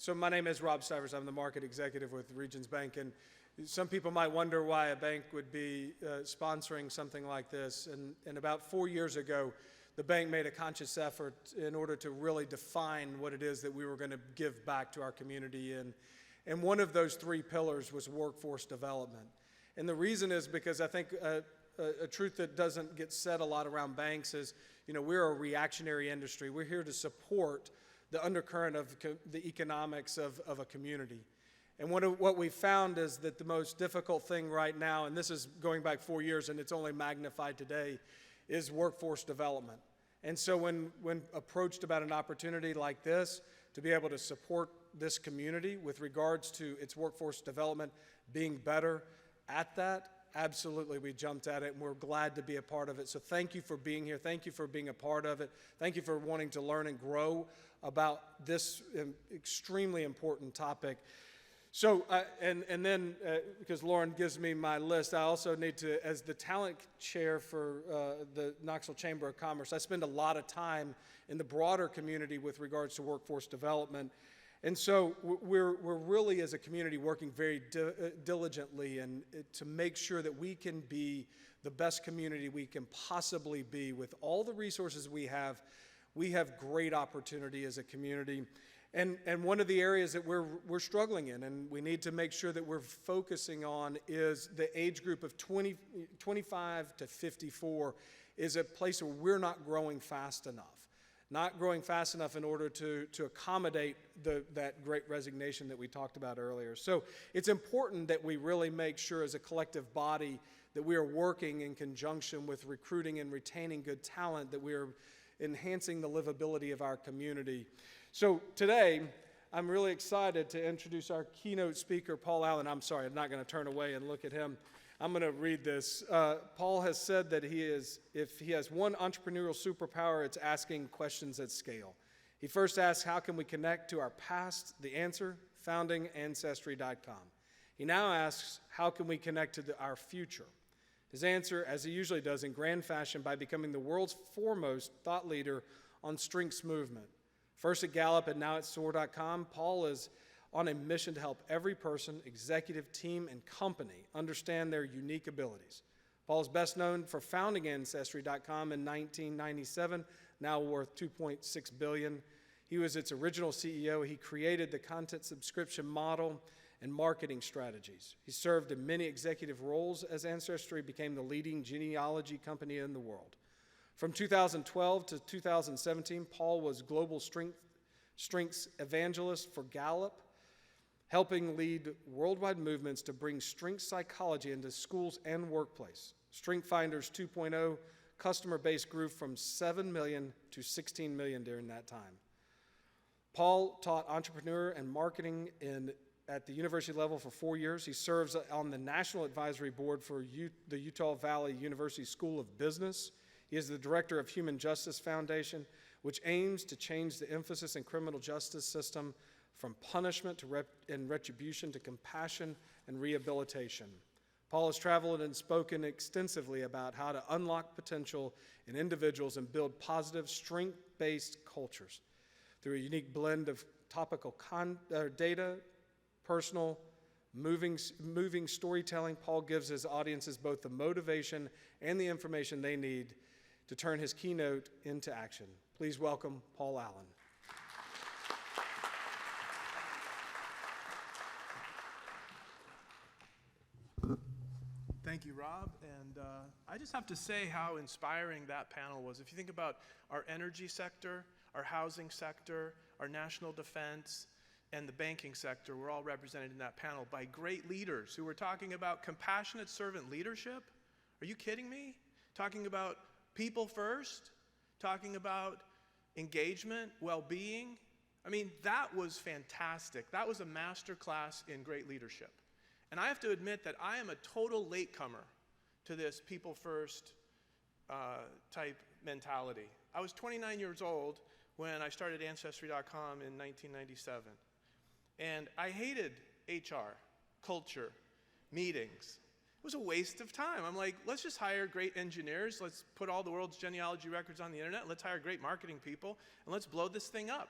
So my name is Rob Stivers. I'm the market executive with Regions Bank, and some people might wonder why a bank would be sponsoring something like this. And about 4 years ago, the bank made a conscious effort in order to really define what it is that we were going to give back to our community. And one of those three pillars was workforce development. And the reason is because I think a truth that doesn't get said a lot around banks is, you know, we're a reactionary industry. We're here to support the undercurrent of the economics of a community. And what we found is that the most difficult thing right now, and this is going back 4 years and it's only magnified today, is workforce development. And so when approached about an opportunity like this, to be able to support this community with regards to its workforce development being better at that, absolutely we jumped at it and we're glad to be a part of it. So thank you for being here. Thank you for being a part of it. Thank you for wanting to learn and grow about this extremely important topic. So, and then, because Lauren gives me my list, I also need to, as the talent chair for the Knoxville Chamber of Commerce, I spend a lot of time in the broader community with regards to workforce development. And so we're really, as a community, working very diligently and to make sure that we can be the best community we can possibly be. With all the resources we have great opportunity as a community. And one of the areas that we're struggling in and we need to make sure that we're focusing on is the age group of 25 to 54 is a place where we're not growing fast enough. Not growing fast enough in order to accommodate that great resignation that we talked about earlier. So it's important that we really make sure as a collective body that we are working in conjunction with recruiting and retaining good talent, that we are enhancing the livability of our community. So today, I'm really excited to introduce our keynote speaker, Paul Allen. I'm sorry, I'm not going to turn away and look at him. I'm going to read this. Paul has said that if he has one entrepreneurial superpower, it's asking questions at scale. He first asks, how can we connect to our past? The answer, founding Ancestry.com. He now asks, how can we connect to our future? His answer, as he usually does in grand fashion, by becoming the world's foremost thought leader on strengths movement. First at Gallup and now at SOAR.com, Paul is on a mission to help every person, executive team, and company understand their unique abilities. Paul is best known for founding Ancestry.com in 1997, now worth $2.6 billion. He was its original CEO. He created the content subscription model and marketing strategies. He served in many executive roles as Ancestry became the leading genealogy company in the world. From 2012 to 2017, Paul was global strengths evangelist for Gallup, helping lead worldwide movements to bring strength psychology into schools and workplace. Strength Finders 2.0 customer base grew from 7 million to 16 million during that time. Paul taught entrepreneur and marketing at the university level for 4 years. He serves on the National Advisory Board for the Utah Valley University School of Business. He is the director of Human Justice Foundation, which aims to change the emphasis in criminal justice system from punishment and retribution to compassion and rehabilitation. Paul has traveled and spoken extensively about how to unlock potential in individuals and build positive, strength-based cultures. Through a unique blend of topical data, personal, moving storytelling, Paul gives his audiences both the motivation and the information they need to turn his keynote into action. Please welcome Paul Allen. Thank you, Rob. And I just have to say how inspiring that panel was. If you think about our energy sector, our housing sector, our national defense, and the banking sector, we're all represented in that panel by great leaders who were talking about compassionate servant leadership. Are you kidding me? Talking about people first, talking about engagement, well-being. I mean, that was fantastic. That was a master class in great leadership. And I have to admit that I am a total latecomer to this people first type mentality. I was 29 years old when I started Ancestry.com in 1997. And I hated HR, culture, meetings. It was a waste of time. I'm like, let's just hire great engineers. Let's put all the world's genealogy records on the internet. Let's hire great marketing people. And let's blow this thing up.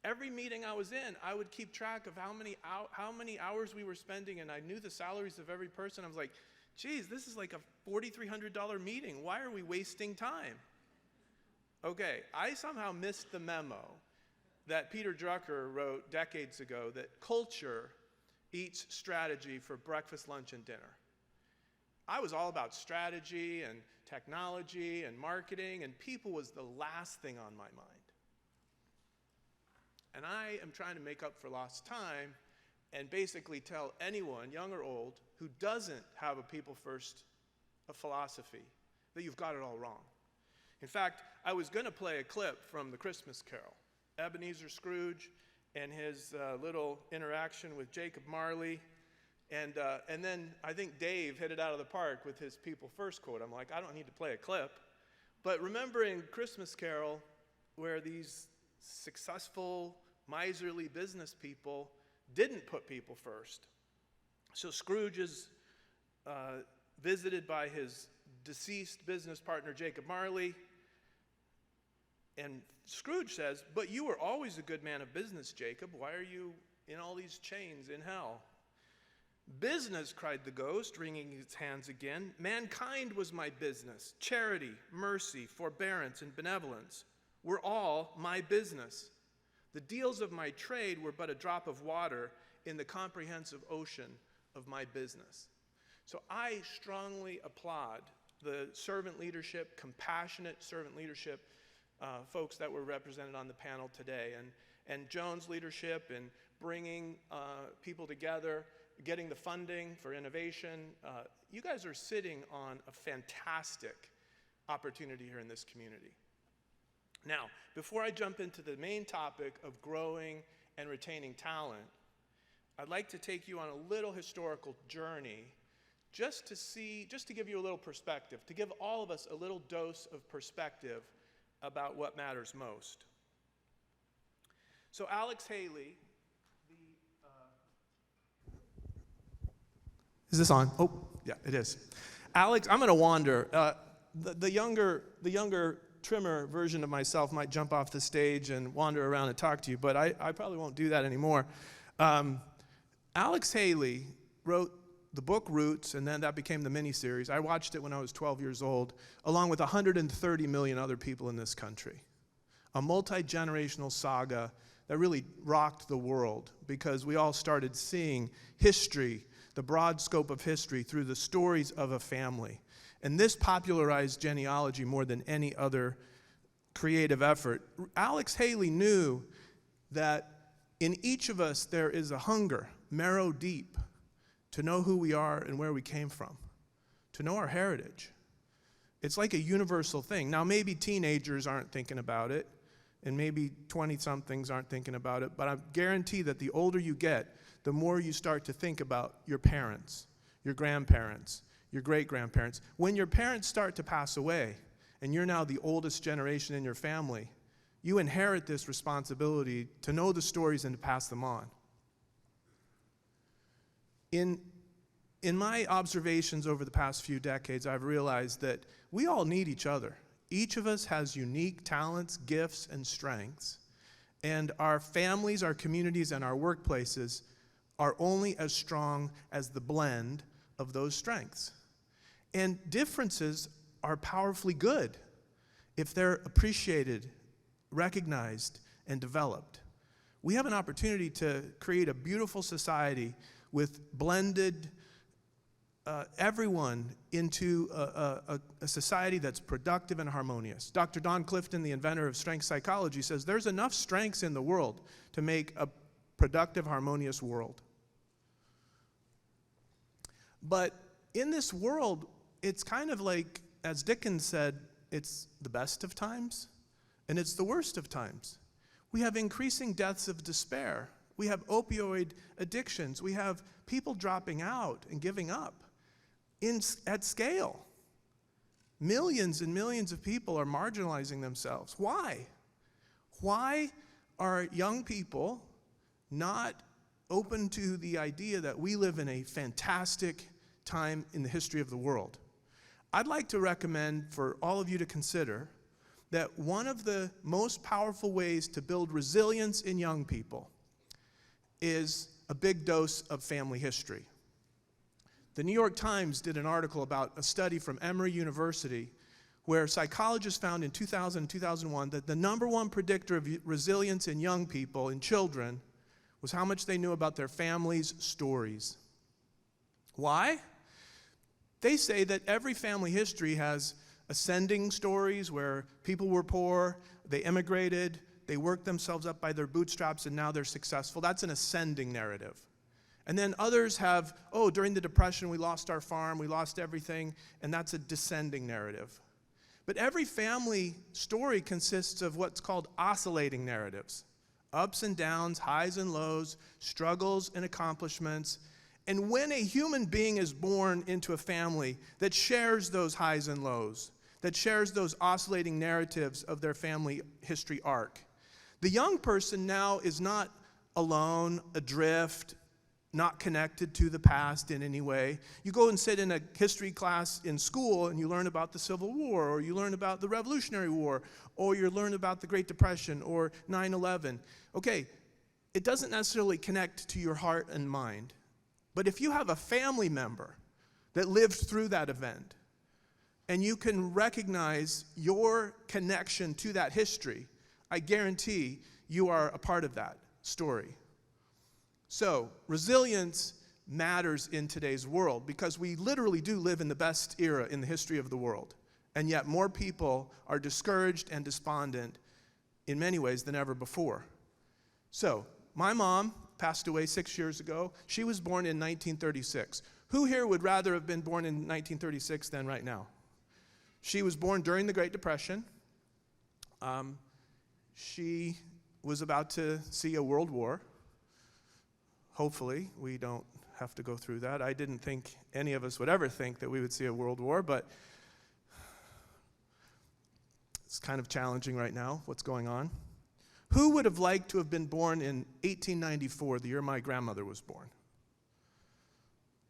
Every meeting I was in, I would keep track of how many hours we were spending, and I knew the salaries of every person. I was like, geez, this is like a $4,300 meeting. Why are we wasting time? Okay, I somehow missed the memo that Peter Drucker wrote decades ago that culture eats strategy for breakfast, lunch, and dinner. I was all about strategy and technology and marketing, and people was the last thing on my mind. And I am trying to make up for lost time and basically tell anyone, young or old, who doesn't have a people first philosophy that you've got it all wrong. In fact, I was going to play a clip from the Christmas Carol, Ebenezer Scrooge and his little interaction with Jacob Marley. And then I think Dave hit it out of the park with his people first quote. I'm like, I don't need to play a clip. But remember in Christmas Carol where these successful, miserly business people didn't put people first. So Scrooge is visited by his deceased business partner, Jacob Marley. And Scrooge says, but you were always a good man of business, Jacob. Why are you in all these chains in hell? Business, cried the ghost, wringing his hands again. Mankind was my business. Charity, mercy, forbearance, and benevolence were all my business. The deals of my trade were but a drop of water in the comprehensive ocean of my business. So I strongly applaud the servant leadership, compassionate servant leadership folks that were represented on the panel today. And Joan's leadership in bringing people together, getting the funding for innovation. You guys are sitting on a fantastic opportunity here in this community. Now, before I jump into the main topic of growing and retaining talent, I'd like to take you on a little historical journey just to give you a little perspective, to give all of us a little dose of perspective about what matters most. So Alex Haley, is this on? Oh, yeah, it is. Alex, I'm going to wander. The younger trimmer version of myself might jump off the stage and wander around and talk to you, but I probably won't do that anymore. Alex Haley wrote the book Roots, and then that became the miniseries. I watched it when I was 12 years old, along with 130 million other people in this country. A multi-generational saga that really rocked the world because we all started seeing history, the broad scope of history, through the stories of a family. And this popularized genealogy more than any other creative effort. Alex Haley knew that in each of us there is a hunger, marrow deep, to know who we are and where we came from, to know our heritage. It's like a universal thing. Now, maybe teenagers aren't thinking about it, and maybe 20-somethings aren't thinking about it, but I guarantee that the older you get, the more you start to think about your parents, your grandparents, your great-grandparents. When your parents start to pass away, and you're now the oldest generation in your family, you inherit this responsibility to know the stories and to pass them on. In my observations over the past few decades, I've realized that we all need each other. Each of us has unique talents, gifts, and strengths. And our families, our communities, and our workplaces are only as strong as the blend of those strengths. And differences are powerfully good if they're appreciated, recognized, and developed. We have an opportunity to create a beautiful society with blended everyone into a society that's productive and harmonious. Dr. Don Clifton, the inventor of strength psychology, says there's enough strengths in the world to make a productive, harmonious world. But in this world, it's kind of like, as Dickens said, it's the best of times and it's the worst of times. We have increasing deaths of despair. We have opioid addictions. We have people dropping out and giving up at scale. Millions and millions of people are marginalizing themselves. Why? Why are young people not open to the idea that we live in a fantastic time in the history of the world? I'd like to recommend for all of you to consider that one of the most powerful ways to build resilience in young people is a big dose of family history. The New York Times did an article about a study from Emory University where psychologists found in 2000 and 2001 that the number one predictor of resilience in young people, in children, was how much they knew about their family's stories. Why? They say that every family history has ascending stories where people were poor, they immigrated, they worked themselves up by their bootstraps, and now they're successful. That's an ascending narrative. And then others have, oh, during the Depression we lost our farm, we lost everything, and that's a descending narrative. But every family story consists of what's called oscillating narratives. Ups and downs, highs and lows, struggles and accomplishments. And when a human being is born into a family that shares those highs and lows, that shares those oscillating narratives of their family history arc, the young person now is not alone, adrift, not connected to the past in any way. You go and sit in a history class in school and you learn about the Civil War, or you learn about the Revolutionary War, or you learn about the Great Depression or 9/11. Okay, it doesn't necessarily connect to your heart and mind. But if you have a family member that lived through that event, and you can recognize your connection to that history, I guarantee you are a part of that story. So, resilience matters in today's world because we literally do live in the best era in the history of the world. And yet more people are discouraged and despondent in many ways than ever before. So, my mom passed away 6 years ago. She was born in 1936. Who here would rather have been born in 1936 than right now? She was born during the Great Depression. She was about to see a world war. Hopefully, we don't have to go through that. I didn't think any of us would ever think that we would see a world war, but it's kind of challenging right now, what's going on. Who would have liked to have been born in 1894, the year my grandmother was born?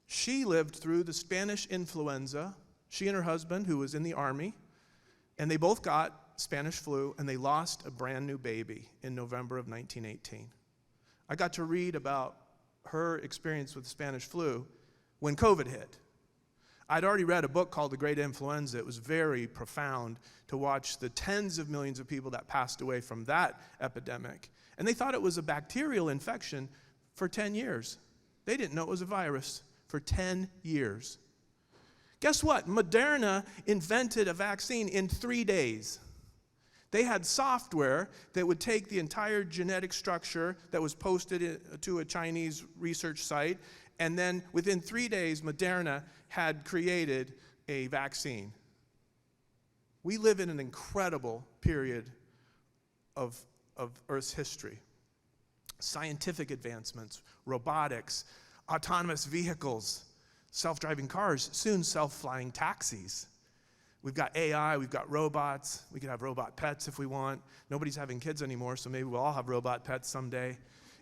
She lived through the Spanish influenza, she and her husband, who was in the army, and they both got Spanish flu, and they lost a brand new baby in November of 1918. I got to read about her experience with the Spanish flu when COVID hit. I'd already read a book called The Great Influenza. It was very profound to watch the tens of millions of people that passed away from that epidemic. And they thought it was a bacterial infection for 10 years. They didn't know it was a virus for 10 years. Guess what? Moderna invented a vaccine in 3 days. They had software that would take the entire genetic structure that was posted to a Chinese research site, and then within 3 days, Moderna had created a vaccine. We live in an incredible period of Earth's history. Scientific advancements, robotics, autonomous vehicles, self-driving cars, soon self-flying taxis. We've got AI, we've got robots. We could have robot pets if we want. Nobody's having kids anymore, so maybe we'll all have robot pets someday.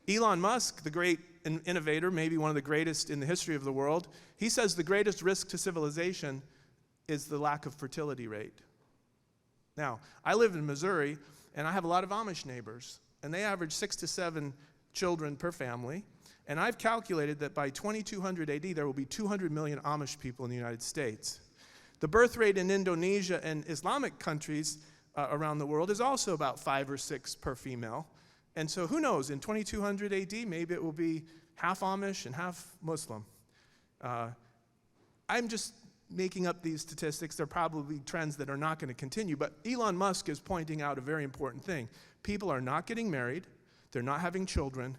Elon Musk, the great innovator, maybe one of the greatest in the history of the world, he says the greatest risk to civilization is the lack of fertility rate. Now, I live in Missouri, and I have a lot of Amish neighbors, and they average 6 to 7 children per family. And I've calculated that by 2200 AD, there will be 200 million Amish people in the United States. The birth rate in Indonesia and Islamic countries around the world is also about 5 or 6 per female. And so who knows, in 2200 AD, maybe it will be half Amish and half Muslim. I'm just making up these statistics. They're probably trends that are not going to continue. But Elon Musk is pointing out a very important thing. People are not getting married. They're not having children.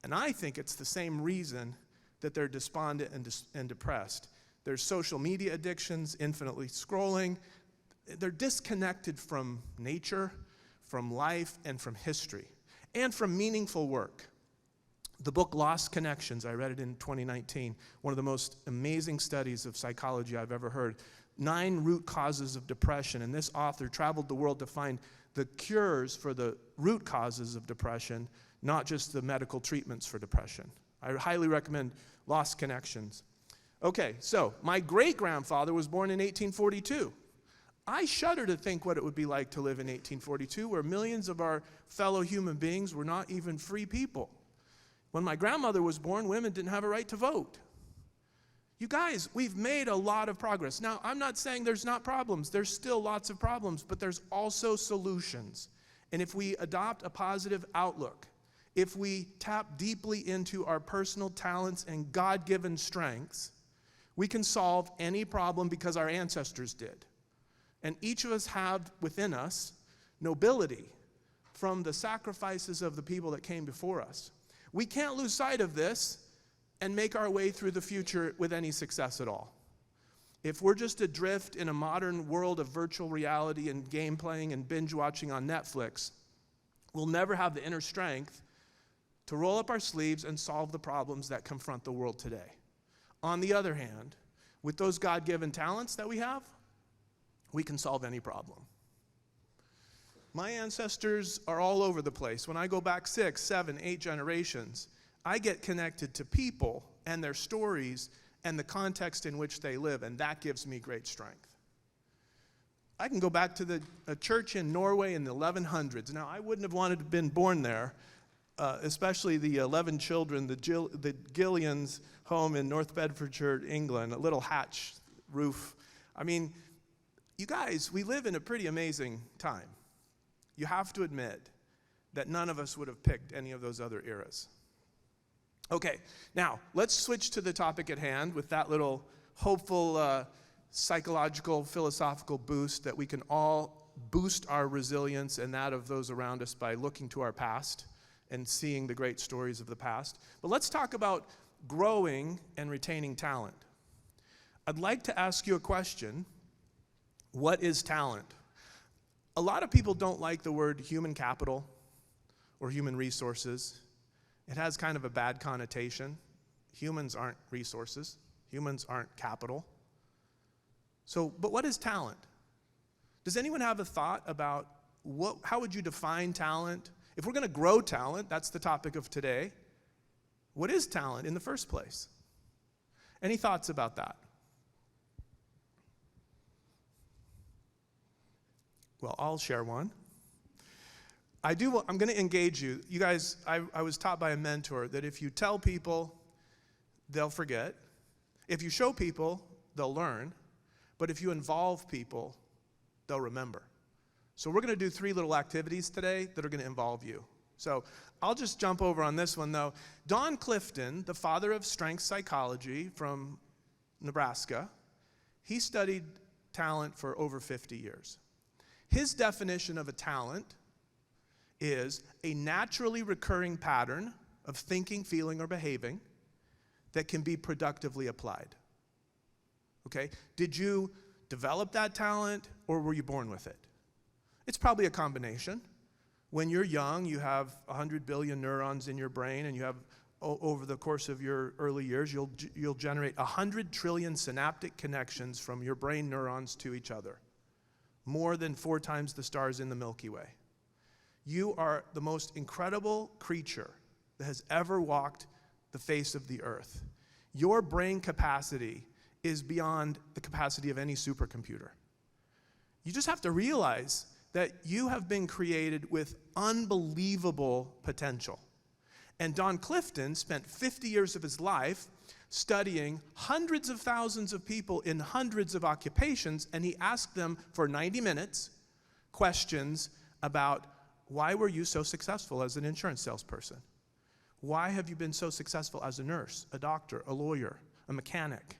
And I think it's the same reason that they're despondent and depressed. There's social media addictions, infinitely scrolling. They're disconnected from nature, from life, and from history, and from meaningful work. The book Lost Connections, I read it in 2019, one of the most amazing studies of psychology I've ever heard. 9 root causes of depression, and this author traveled the world to find the cures for the root causes of depression, not just the medical treatments for depression. I highly recommend Lost Connections. Okay, so my great-grandfather was born in 1842. I shudder to think what it would be like to live in 1842, where millions of our fellow human beings were not even free people. When my grandmother was born, women didn't have a right to vote. You guys, we've made a lot of progress. Now, I'm not saying there's not problems. There's still lots of problems, but there's also solutions. And if we adopt a positive outlook, if we tap deeply into our personal talents and God-given strengths, we can solve any problem because our ancestors did. And each of us have within us nobility from the sacrifices of the people that came before us. We can't lose sight of this and make our way through the future with any success at all. If we're just adrift in a modern world of virtual reality and game playing and binge watching on Netflix, we'll never have the inner strength to roll up our sleeves and solve the problems that confront the world today. On the other hand, with those God-given talents that we have, we can solve any problem. My ancestors are all over the place. When I go back 6, 7, 8 generations, I get connected to people and their stories and the context in which they live, and that gives me great strength. I can go back to a church in Norway in the 1100s. Now, I wouldn't have wanted to have been born there, especially the 11 children, the Gillians' home in North Bedfordshire, England, a little hatch roof. I mean, you guys, we live in a pretty amazing time. You have to admit that none of us would have picked any of those other eras. Okay, now let's switch to the topic at hand with that little hopeful psychological, philosophical boost that we can all boost our resilience and that of those around us by looking to our past and seeing the great stories of the past. But let's talk about growing and retaining talent. I'd like to ask you a question. What is talent? A lot of people don't like the word human capital or human resources. It has kind of a bad connotation. Humans aren't resources. Humans aren't capital. But what is talent? Does anyone have a thought about how would you define talent? If we're going to grow talent, that's the topic of today. What is talent in the first place? Any thoughts about that? Well, I'll share one. I'm going to engage you. You guys, I was taught by a mentor that if you tell people, they'll forget. If you show people, they'll learn. But if you involve people, they'll remember. So we're going to do 3 little activities today that are going to involve you. So I'll just jump over on this one, though. Don Clifton, the father of strength psychology from Nebraska, he studied talent for over 50 years. His definition of a talent is a naturally recurring pattern of thinking, feeling, or behaving that can be productively applied. Okay? Did you develop that talent, or were you born with it? It's probably a combination. When you're young, you have 100 billion neurons in your brain, and you have, over the course of your early years, you'll generate 100 trillion synaptic connections from your brain neurons to each other. More than 4 times the stars in the Milky Way. You are the most incredible creature that has ever walked the face of the earth. Your brain capacity is beyond the capacity of any supercomputer. You just have to realize that you have been created with unbelievable potential. And Don Clifton spent 50 years of his life studying hundreds of thousands of people in hundreds of occupations, and he asked them for 90 minutes questions about, why were you so successful as an insurance salesperson? Why have you been so successful as a nurse, a doctor, a lawyer, a mechanic?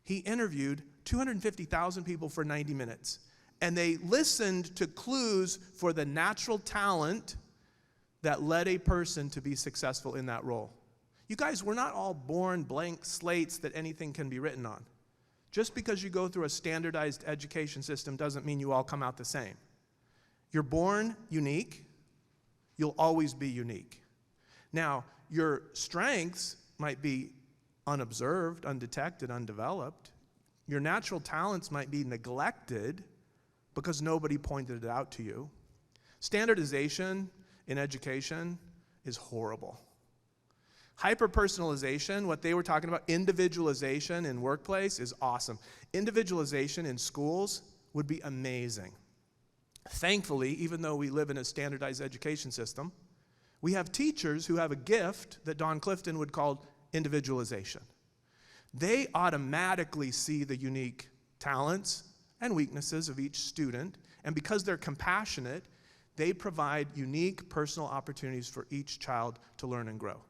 He interviewed 250,000 people for 90 minutes, and they listened to clues for the natural talent that led a person to be successful in that role. You guys, we're not all born blank slates that anything can be written on. Just because you go through a standardized education system doesn't mean you all come out the same. You're born unique. You'll always be unique. Now, your strengths might be unobserved, undetected, undeveloped. Your natural talents might be neglected because nobody pointed it out to you. Standardization in education is horrible. Hyper-personalization, what they were talking about, individualization in workplace is awesome. Individualization in schools, would be amazing. Thankfully, even though we live in a standardized education system, we have teachers who have a gift that Don Clifton would call individualization. They automatically see the unique talents and weaknesses of each student, and because they're compassionate, they provide unique personal opportunities for each child to learn and grow.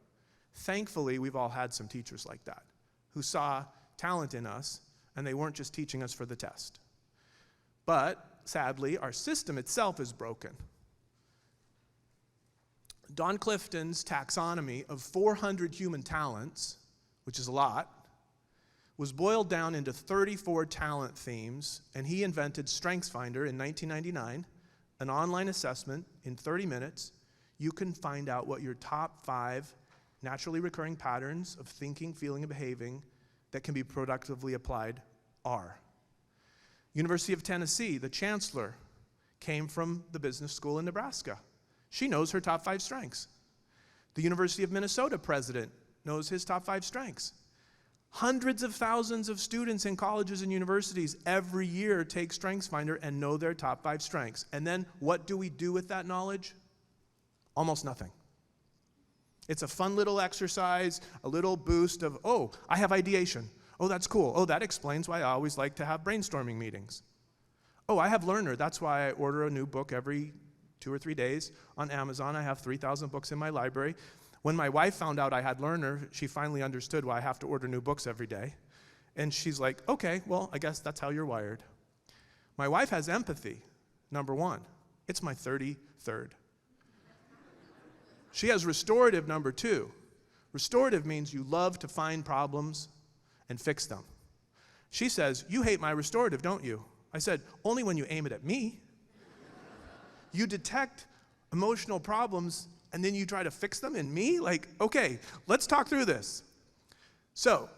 Thankfully, we've all had some teachers like that who saw talent in us, and they weren't just teaching us for the test. But sadly, our system itself is broken. Don Clifton's taxonomy of 400 human talents, which is a lot, was boiled down into 34 talent themes, and he invented StrengthsFinder in 1999, an online assessment in 30 minutes. You can find out what your top 5 naturally recurring patterns of thinking, feeling, and behaving that can be productively applied are. University of Tennessee, the chancellor came from the business school in Nebraska. She knows her top 5 strengths. The University of Minnesota president knows his top 5 strengths. Hundreds of thousands of students in colleges and universities every year take StrengthsFinder and know their top 5 strengths. And then what do we do with that knowledge? Almost nothing. It's a fun little exercise, a little boost of, oh, I have ideation. Oh, that's cool. Oh, that explains why I always like to have brainstorming meetings. Oh, I have Learner. That's why I order a new book every 2 or 3 days on Amazon. I have 3,000 books in my library. When my wife found out I had Learner, she finally understood why I have to order new books every day. And she's like, okay, well, I guess that's how you're wired. My wife has empathy, number 1. It's my 33rd. She has restorative, number 2. Restorative means you love to find problems and fix them. She says, you hate my restorative, don't you? I said, only when you aim it at me. You detect emotional problems and then you try to fix them in me? Like, okay, let's talk through this. So,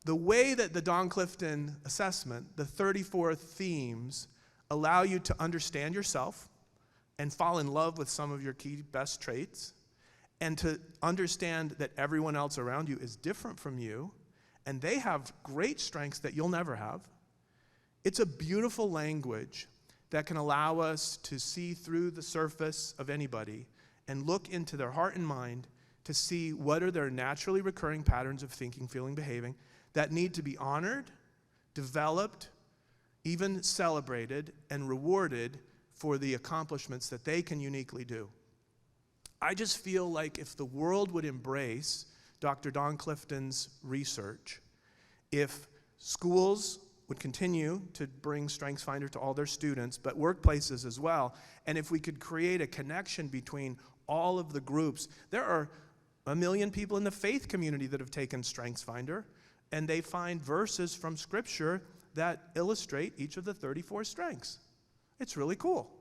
the way that the Don Clifton assessment, the 34 themes, allow you to understand yourself and fall in love with some of your key best traits, and to understand that everyone else around you is different from you, and they have great strengths that you'll never have. It's a beautiful language that can allow us to see through the surface of anybody and look into their heart and mind to see what are their naturally recurring patterns of thinking, feeling, behaving that need to be honored, developed, even celebrated, and rewarded for the accomplishments that they can uniquely do. I just feel like if the world would embrace Dr. Don Clifton's research, if schools would continue to bring StrengthsFinder to all their students, but workplaces as well, and if we could create a connection between all of the groups. There are 1 million people in the faith community that have taken StrengthsFinder, and they find verses from Scripture that illustrate each of the 34 strengths. It's really cool.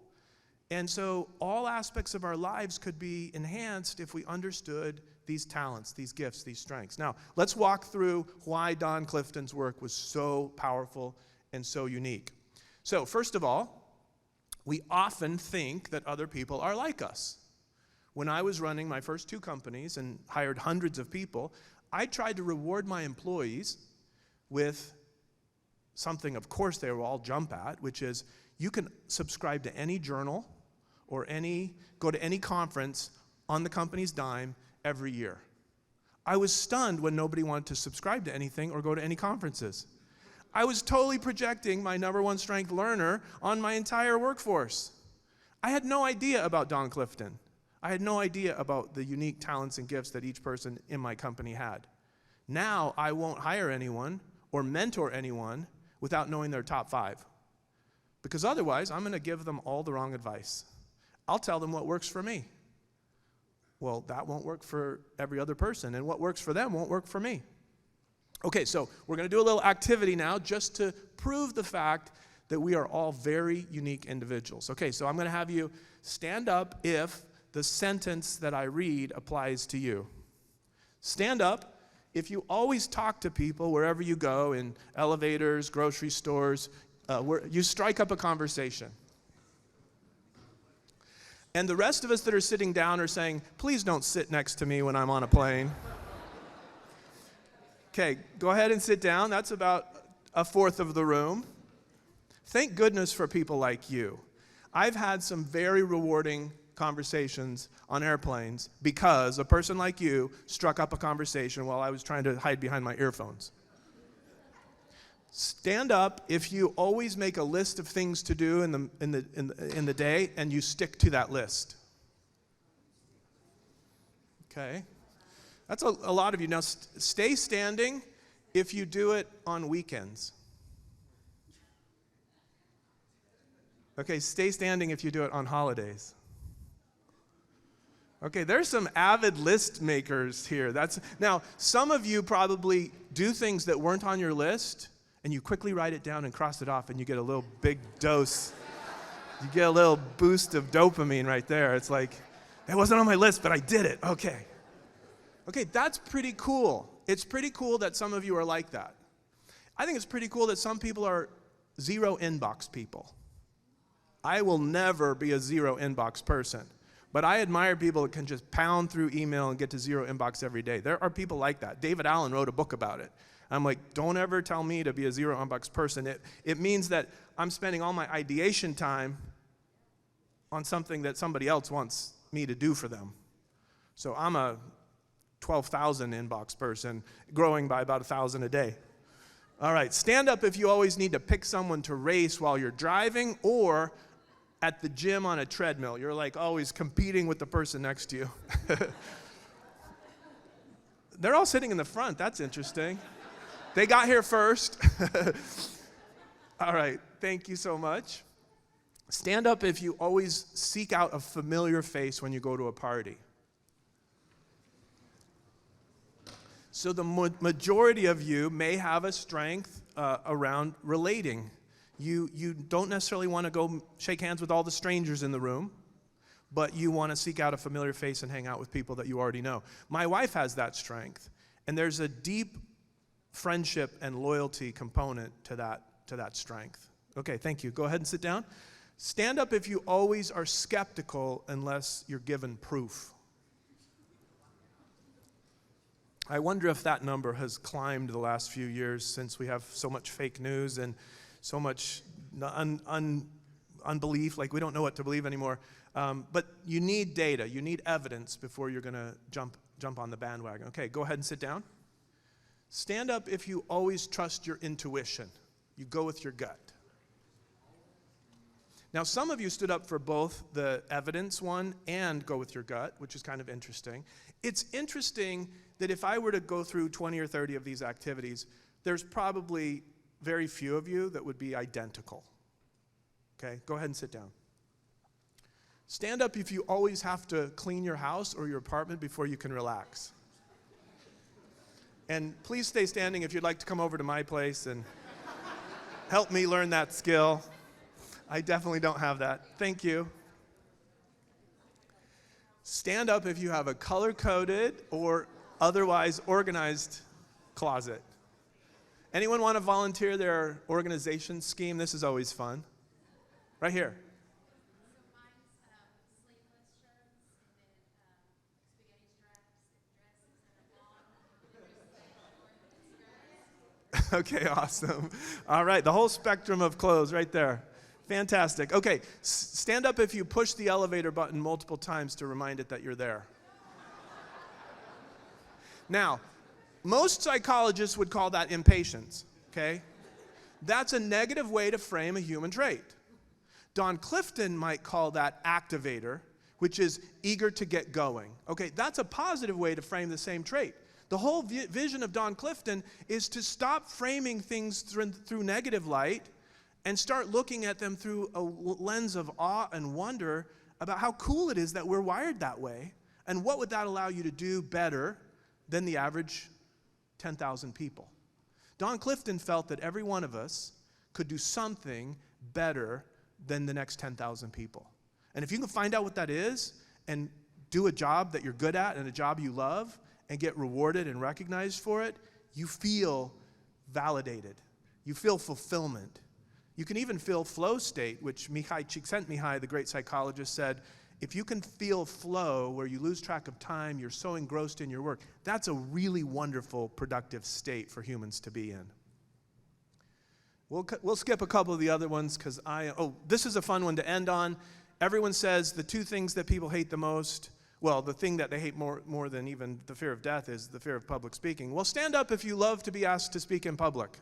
And so all aspects of our lives could be enhanced if we understood these talents, these gifts, these strengths. Now, let's walk through why Don Clifton's work was so powerful and so unique. So, first of all, we often think that other people are like us. When I was running my first 2 companies and hired hundreds of people, I tried to reward my employees with something, of course, they will all jump at, which is you can subscribe to any journal or go to any conference on the company's dime every year. I was stunned when nobody wanted to subscribe to anything or go to any conferences. I was totally projecting my number 1 strength learner on my entire workforce. I had no idea about Don Clifton. I had no idea about the unique talents and gifts that each person in my company had. Now I won't hire anyone or mentor anyone without knowing their top 5. Because otherwise, I'm going to give them all the wrong advice. I'll tell them what works for me. Well, that won't work for every other person, and what works for them won't work for me. Okay, so we're going to do a little activity now just to prove the fact that we are all very unique individuals. Okay, so I'm going to have you stand up if the sentence that I read applies to you. Stand up if you always talk to people wherever you go, in elevators, grocery stores, where you strike up a conversation. And the rest of us that are sitting down are saying, please don't sit next to me when I'm on a plane. Okay, go ahead and sit down. That's about 1/4 of the room. Thank goodness for people like you. I've had some very rewarding conversations on airplanes because a person like you struck up a conversation while I was trying to hide behind my earphones. Stand up if you always make a list of things to do in the day and you stick to that list. Okay? That's a lot of you. Now, stay standing if you do it on weekends. Okay, stay standing if you do it on holidays. Okay, there's some avid list makers here. Now, some of you probably do things that weren't on your list, and you quickly write it down and cross it off, and you get a little big dose. You get a little boost of dopamine right there. It's like, it wasn't on my list, but I did it. Okay. Okay, that's pretty cool. It's pretty cool that some of you are like that. I think it's pretty cool that some people are zero inbox people. I will never be a zero inbox person. But I admire people that can just pound through email and get to zero inbox every day. There are people like that. David Allen wrote a book about it. I'm like, don't ever tell me to be a zero inbox person. It means that I'm spending all my ideation time on something that somebody else wants me to do for them. So I'm a 12,000 inbox person, growing by about 1,000 a day. All right, stand up if you always need to pick someone to race while you're driving or at the gym on a treadmill. You're like always competing with the person next to you. They're all sitting in the front. That's interesting. They got here first. All right, thank you so much. Stand up if you always seek out a familiar face when you go to a party. So the majority of you may have a strength around relating. You don't necessarily want to go shake hands with all the strangers in the room, but you want to seek out a familiar face and hang out with people that you already know. My wife has that strength, and there's a deep friendship and loyalty component to that strength. Okay, thank you. Go ahead and sit down. Stand up if you always are skeptical unless you're given proof. I wonder if that number has climbed the last few years since we have so much fake news and so much unbelief, like we don't know what to believe anymore. But you need data, you need evidence before you're going to jump on the bandwagon. Okay, go ahead and sit down. Stand up if you always trust your intuition. You go with your gut. Now, some of you stood up for both the evidence one and go with your gut, which is kind of interesting. It's interesting that if I were to go through 20 or 30 of these activities, there's probably very few of you that would be identical. Okay, go ahead and sit down. Stand up if you always have to clean your house or your apartment before you can relax. And please stay standing if you'd like to come over to my place and help me learn that skill. I definitely don't have that. Thank you. Stand up if you have a color-coded or otherwise organized closet. Anyone want to volunteer their organization scheme? This is always fun. Right here. Okay, awesome. All right, the whole spectrum of clothes right there. Fantastic. Okay, stand up if you push the elevator button multiple times to remind it that you're there. Now, most psychologists would call that impatience, okay? That's a negative way to frame a human trait. Don Clifton might call that activator, which is eager to get going. Okay, that's a positive way to frame the same trait. The whole vision of Don Clifton is to stop framing things through negative light and start looking at them through a lens of awe and wonder about how cool it is that we're wired that way, and what would that allow you to do better than the average 10,000 people. Don Clifton felt that every one of us could do something better than the next 10,000 people. And if you can find out what that is and do a job that you're good at and a job you love and get rewarded and recognized for it, you feel validated. You feel fulfillment. You can even feel flow state, which Mihai Csikszentmihalyi, the great psychologist, said, if you can feel flow where you lose track of time, you're so engrossed in your work, that's a really wonderful, productive state for humans to be in. We'll skip a couple of the other ones because this is a fun one to end on. Everyone says the two things that people hate the most, well, the thing that they hate more than even the fear of death is the fear of public speaking. Well, stand up if you love to be asked to speak in public.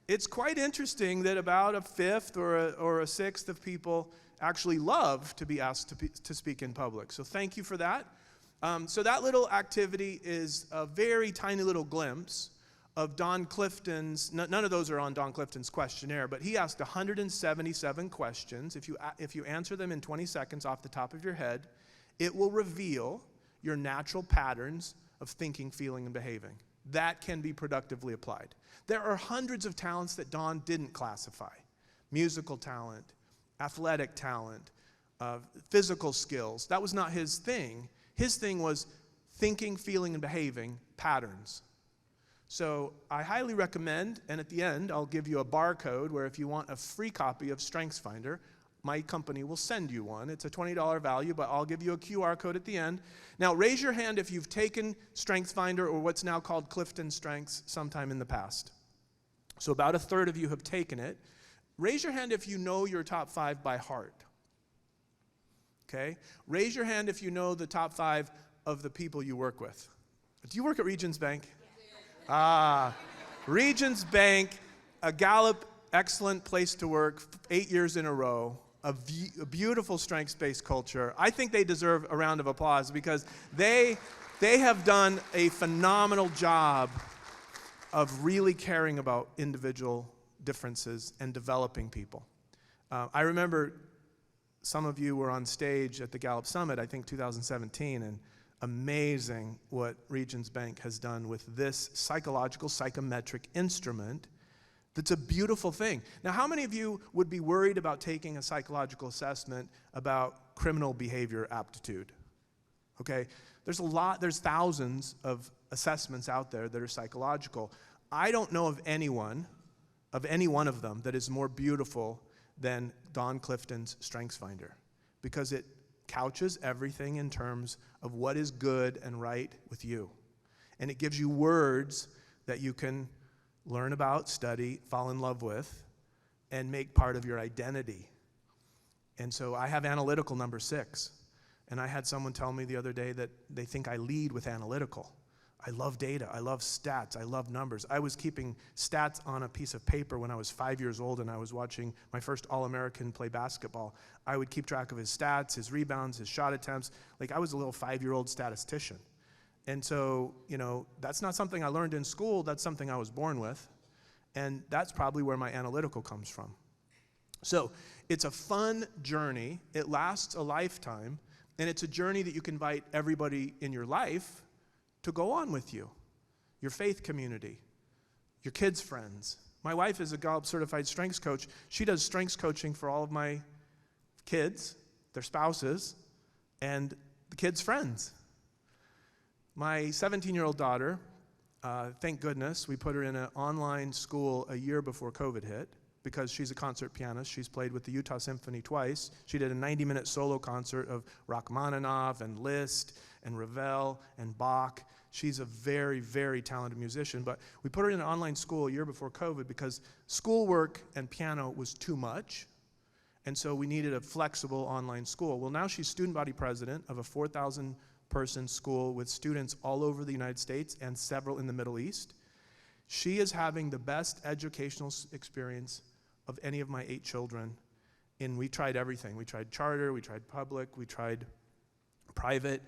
It's quite interesting that about a fifth or a sixth of people actually love to be asked to speak in public. So thank you for that. So that little activity is a very tiny little glimpse of Don Clifton's, none of those are on Don Clifton's questionnaire, but he asked 177 questions. If you answer them in 20 seconds off the top of your head, it will reveal your natural patterns of thinking, feeling, and behaving. That can be productively applied. There are hundreds of talents that Don didn't classify. Musical talent, athletic talent, physical skills. That was not his thing. His thing was thinking, feeling, and behaving patterns. So I highly recommend, and at the end, I'll give you a barcode where if you want a free copy of StrengthsFinder, my company will send you one. It's a $20 value, but I'll give you a QR code at the end. Now, raise your hand if you've taken StrengthsFinder or what's now called Clifton Strengths sometime in the past. So about a third of you have taken it. Raise your hand if you know your top 5 by heart. Okay? Raise your hand if you know the top 5 of the people you work with. Do you work at Regions Bank? Regions Bank, a Gallup excellent place to work, 8 years in a row, a beautiful strengths-based culture. I think they deserve a round of applause because they have done a phenomenal job of really caring about individual differences and developing people. I remember some of you were on stage at the Gallup Summit, I think 2017, and amazing what Regions Bank has done with this psychological, psychometric instrument. That's a beautiful thing. Now, how many of you would be worried about taking a psychological assessment about criminal behavior aptitude? Okay, there's thousands of assessments out there that are psychological. I don't know of any one of them that is more beautiful than Don Clifton's StrengthsFinder, because it couches everything in terms of what is good and right with you. And it gives you words that you can learn about, study, fall in love with, and make part of your identity. And so I have analytical number 6. And I had someone tell me the other day that they think I lead with analytical. I love data. I love stats. I love numbers. I was keeping stats on a piece of paper when I was 5 years old and I was watching my first All-American play basketball. I would keep track of his stats, his rebounds, his shot attempts. Like I was a little 5-year-old statistician. And so, that's not something I learned in school. That's something I was born with. And that's probably where my analytical comes from. So it's a fun journey. It lasts a lifetime. And it's a journey that you can invite everybody in your life to go on with you. Your faith community, your kids' friends. My wife is a Gallup certified strengths coach. She does strengths coaching for all of my kids, their spouses, and the kids' friends. My 17-year-old daughter, thank goodness, we put her in an online school a year before COVID hit because she's a concert pianist. She's played with the Utah Symphony twice. She did a 90-minute solo concert of Rachmaninoff and Liszt and Ravel and Bach. She's a very, very talented musician, but we put her in an online school a year before COVID because schoolwork and piano was too much, and so we needed a flexible online school. Well, now she's student body president of a 4,000-person school with students all over the United States and several in the Middle East. She is having the best educational experience of any of my 8 children, and we tried everything. We tried charter, we tried public, we tried private.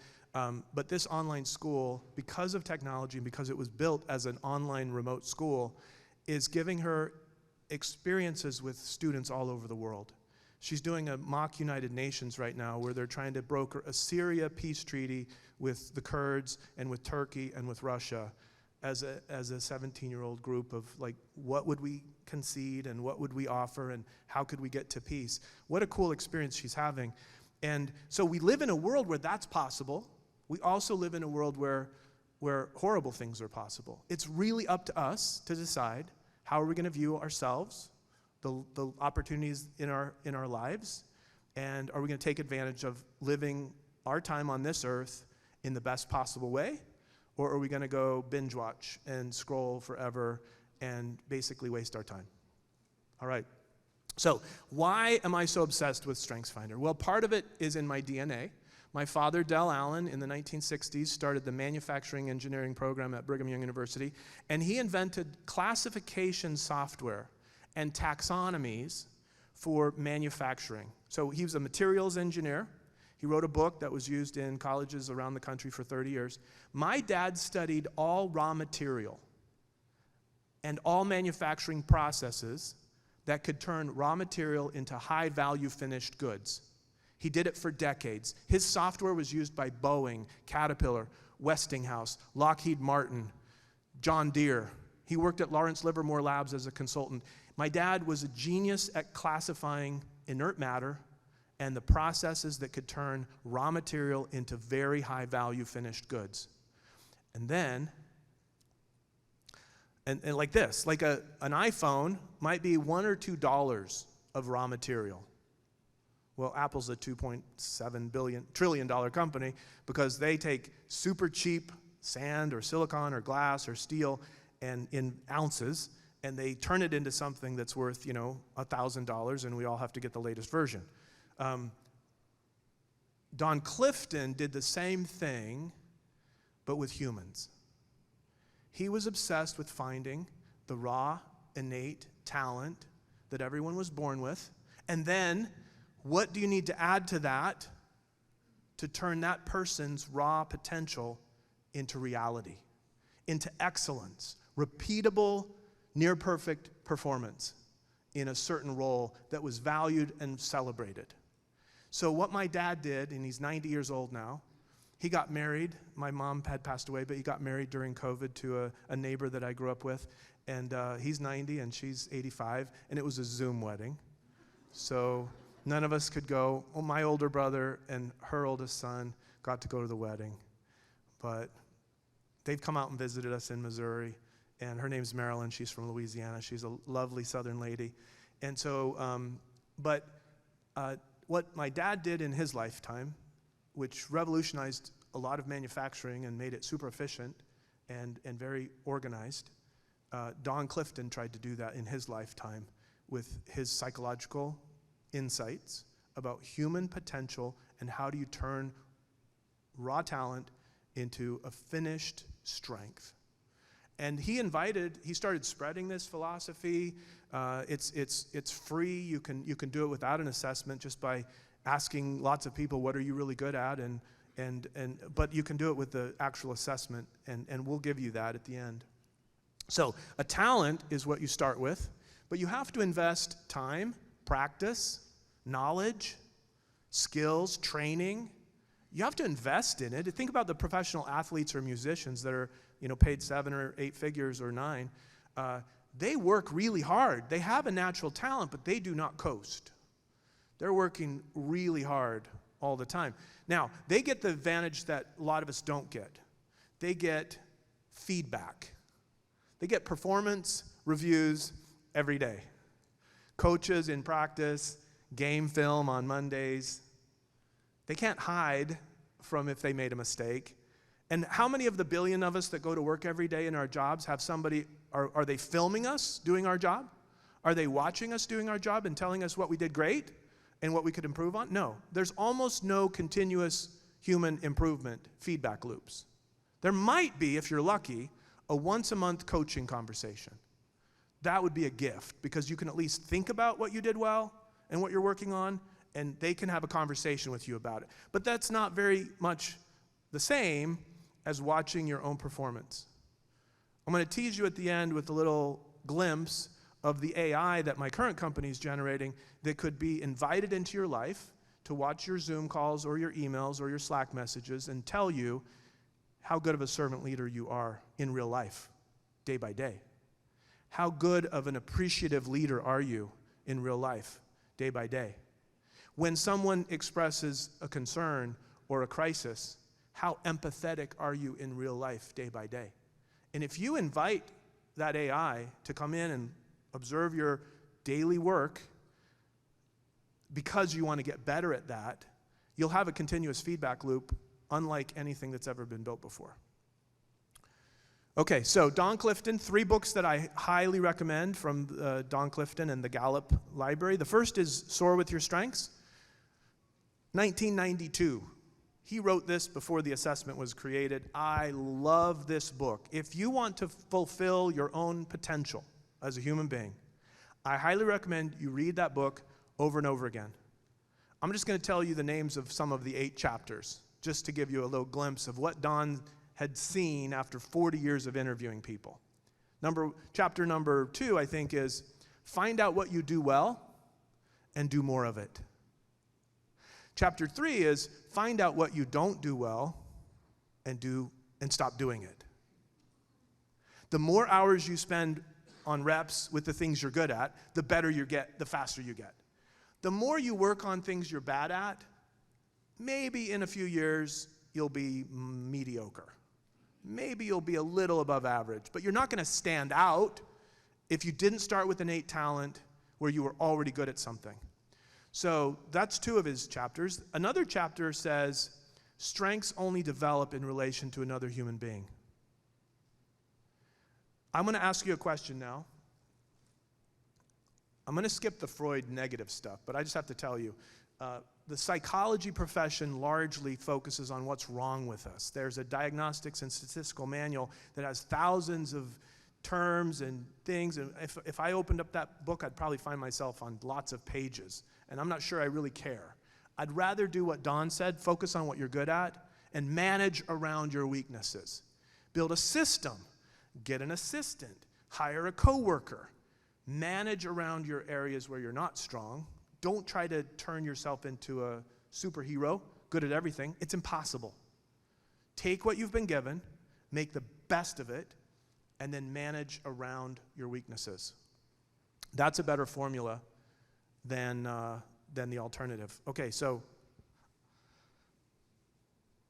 But this online school, because of technology and because it was built as an online remote school, is giving her experiences with students all over the world. She's doing a mock United Nations right now where they're trying to broker a Syria peace treaty with the Kurds and with Turkey and with Russia as a 17-year-old group of like, what would we concede and what would we offer and how could we get to peace? What a cool experience she's having. And so we live in a world where that's possible. We also live in a world where horrible things are possible. It's really up to us to decide how are we going to view ourselves, the opportunities in our lives, and are we going to take advantage of living our time on this earth in the best possible way, Or are we going to go binge watch and scroll forever and basically waste our time? All right. So why am I so obsessed with StrengthsFinder? Well, part of it is in my DNA. My father, Del Allen, in the 1960s, started the manufacturing engineering program at Brigham Young University, and he invented classification software and taxonomies for manufacturing. So he was a materials engineer. He wrote a book that was used in colleges around the country for 30 years. My dad studied all raw material and all manufacturing processes that could turn raw material into high-value finished goods. He did it for decades. His software was used by Boeing, Caterpillar, Westinghouse, Lockheed Martin, John Deere. He worked at Lawrence Livermore Labs as a consultant. My dad was a genius at classifying inert matter and the processes that could turn raw material into very high-value finished goods. And then, and like this, like an iPhone might be $1 or $2 of raw material. Well, Apple's a $2.7 trillion company because they take super cheap sand or silicon or glass or steel and in ounces, and they turn it into something that's worth, $1,000, and we all have to get the latest version. Don Clifton did the same thing, but with humans. He was obsessed with finding the raw, innate talent that everyone was born with, and then what do you need to add to that to turn that person's raw potential into reality, into excellence, repeatable, near-perfect performance in a certain role that was valued and celebrated. So what my dad did, and he's 90 years old now, he got married. My mom had passed away, but he got married during COVID to a neighbor that I grew up with, and he's 90 and she's 85, and it was a Zoom wedding. So none of us could go. Well, my older brother and her oldest son got to go to the wedding. But they've come out and visited us in Missouri. And her name's Marilyn. She's from Louisiana. She's a lovely Southern lady. And so, what my dad did in his lifetime, which revolutionized a lot of manufacturing and made it super efficient and very organized, Don Clifton tried to do that in his lifetime with his psychological insights about human potential and how do you turn raw talent into a finished strength. And he started spreading this philosophy. It's free. You can do it without an assessment just by asking lots of people, what are you really good at? But you can do it with the actual assessment, and we'll give you that at the end. So a talent is what you start with, but you have to invest time, practice, knowledge, skills, training. You have to invest in it. Think about the professional athletes or musicians that are paid 7 or 8 figures or 9. They work really hard. They have a natural talent, but they do not coast. They're working really hard all the time. Now, they get the advantage that a lot of us don't get. They get feedback. They get performance reviews every day. Coaches in practice, game film on Mondays. They can't hide from if they made a mistake. And how many of the billion of us that go to work every day in our jobs have somebody, are they filming us doing our job? Are they watching us doing our job and telling us what we did great and what we could improve on? No. There's almost no continuous human improvement feedback loops. There might be, if you're lucky, a once-a-month coaching conversation. That would be a gift because you can at least think about what you did well and what you're working on, and they can have a conversation with you about it. But that's not very much the same as watching your own performance. I'm going to tease you at the end with a little glimpse of the AI that my current company is generating that could be invited into your life to watch your Zoom calls or your emails or your Slack messages and tell you how good of a servant leader you are in real life, day by day. How good of an appreciative leader are you in real life, day by day? When someone expresses a concern or a crisis, how empathetic are you in real life, day by day? And if you invite that AI to come in and observe your daily work because you want to get better at that, you'll have a continuous feedback loop unlike anything that's ever been built before. Okay, so Don Clifton, 3 books that I highly recommend from Don Clifton and the Gallup Library. The first is Soar With Your Strengths, 1992. He wrote this before the assessment was created. I love this book. If you want to fulfill your own potential as a human being, I highly recommend you read that book over and over again. I'm just going to tell you the names of some of the 8 chapters, just to give you a little glimpse of what Don had seen after 40 years of interviewing people. Chapter number 2, I think, is find out what you do well and do more of it. Chapter 3 is find out what you don't do well and stop doing it. The more hours you spend on reps with the things you're good at, the better you get, the faster you get. The more you work on things you're bad at, maybe in a few years you'll be mediocre. Maybe you'll be a little above average, but you're not going to stand out if you didn't start with innate talent where you were already good at something. So that's 2 of his chapters. Another chapter says, strengths only develop in relation to another human being. I'm going to ask you a question now. I'm going to skip the Freud negative stuff, but I just have to tell you, the psychology profession largely focuses on what's wrong with us. There's a diagnostics and statistical manual that has thousands of terms and things, and if I opened up that book, I'd probably find myself on lots of pages, and I'm not sure I really care. I'd rather do what Don said, focus on what you're good at, and manage around your weaknesses. Build a system, get an assistant, hire a coworker, manage around your areas where you're not strong. Don't try to turn yourself into a superhero, good at everything. It's impossible. Take what you've been given, make the best of it, and then manage around your weaknesses. That's a better formula than the alternative. Okay, so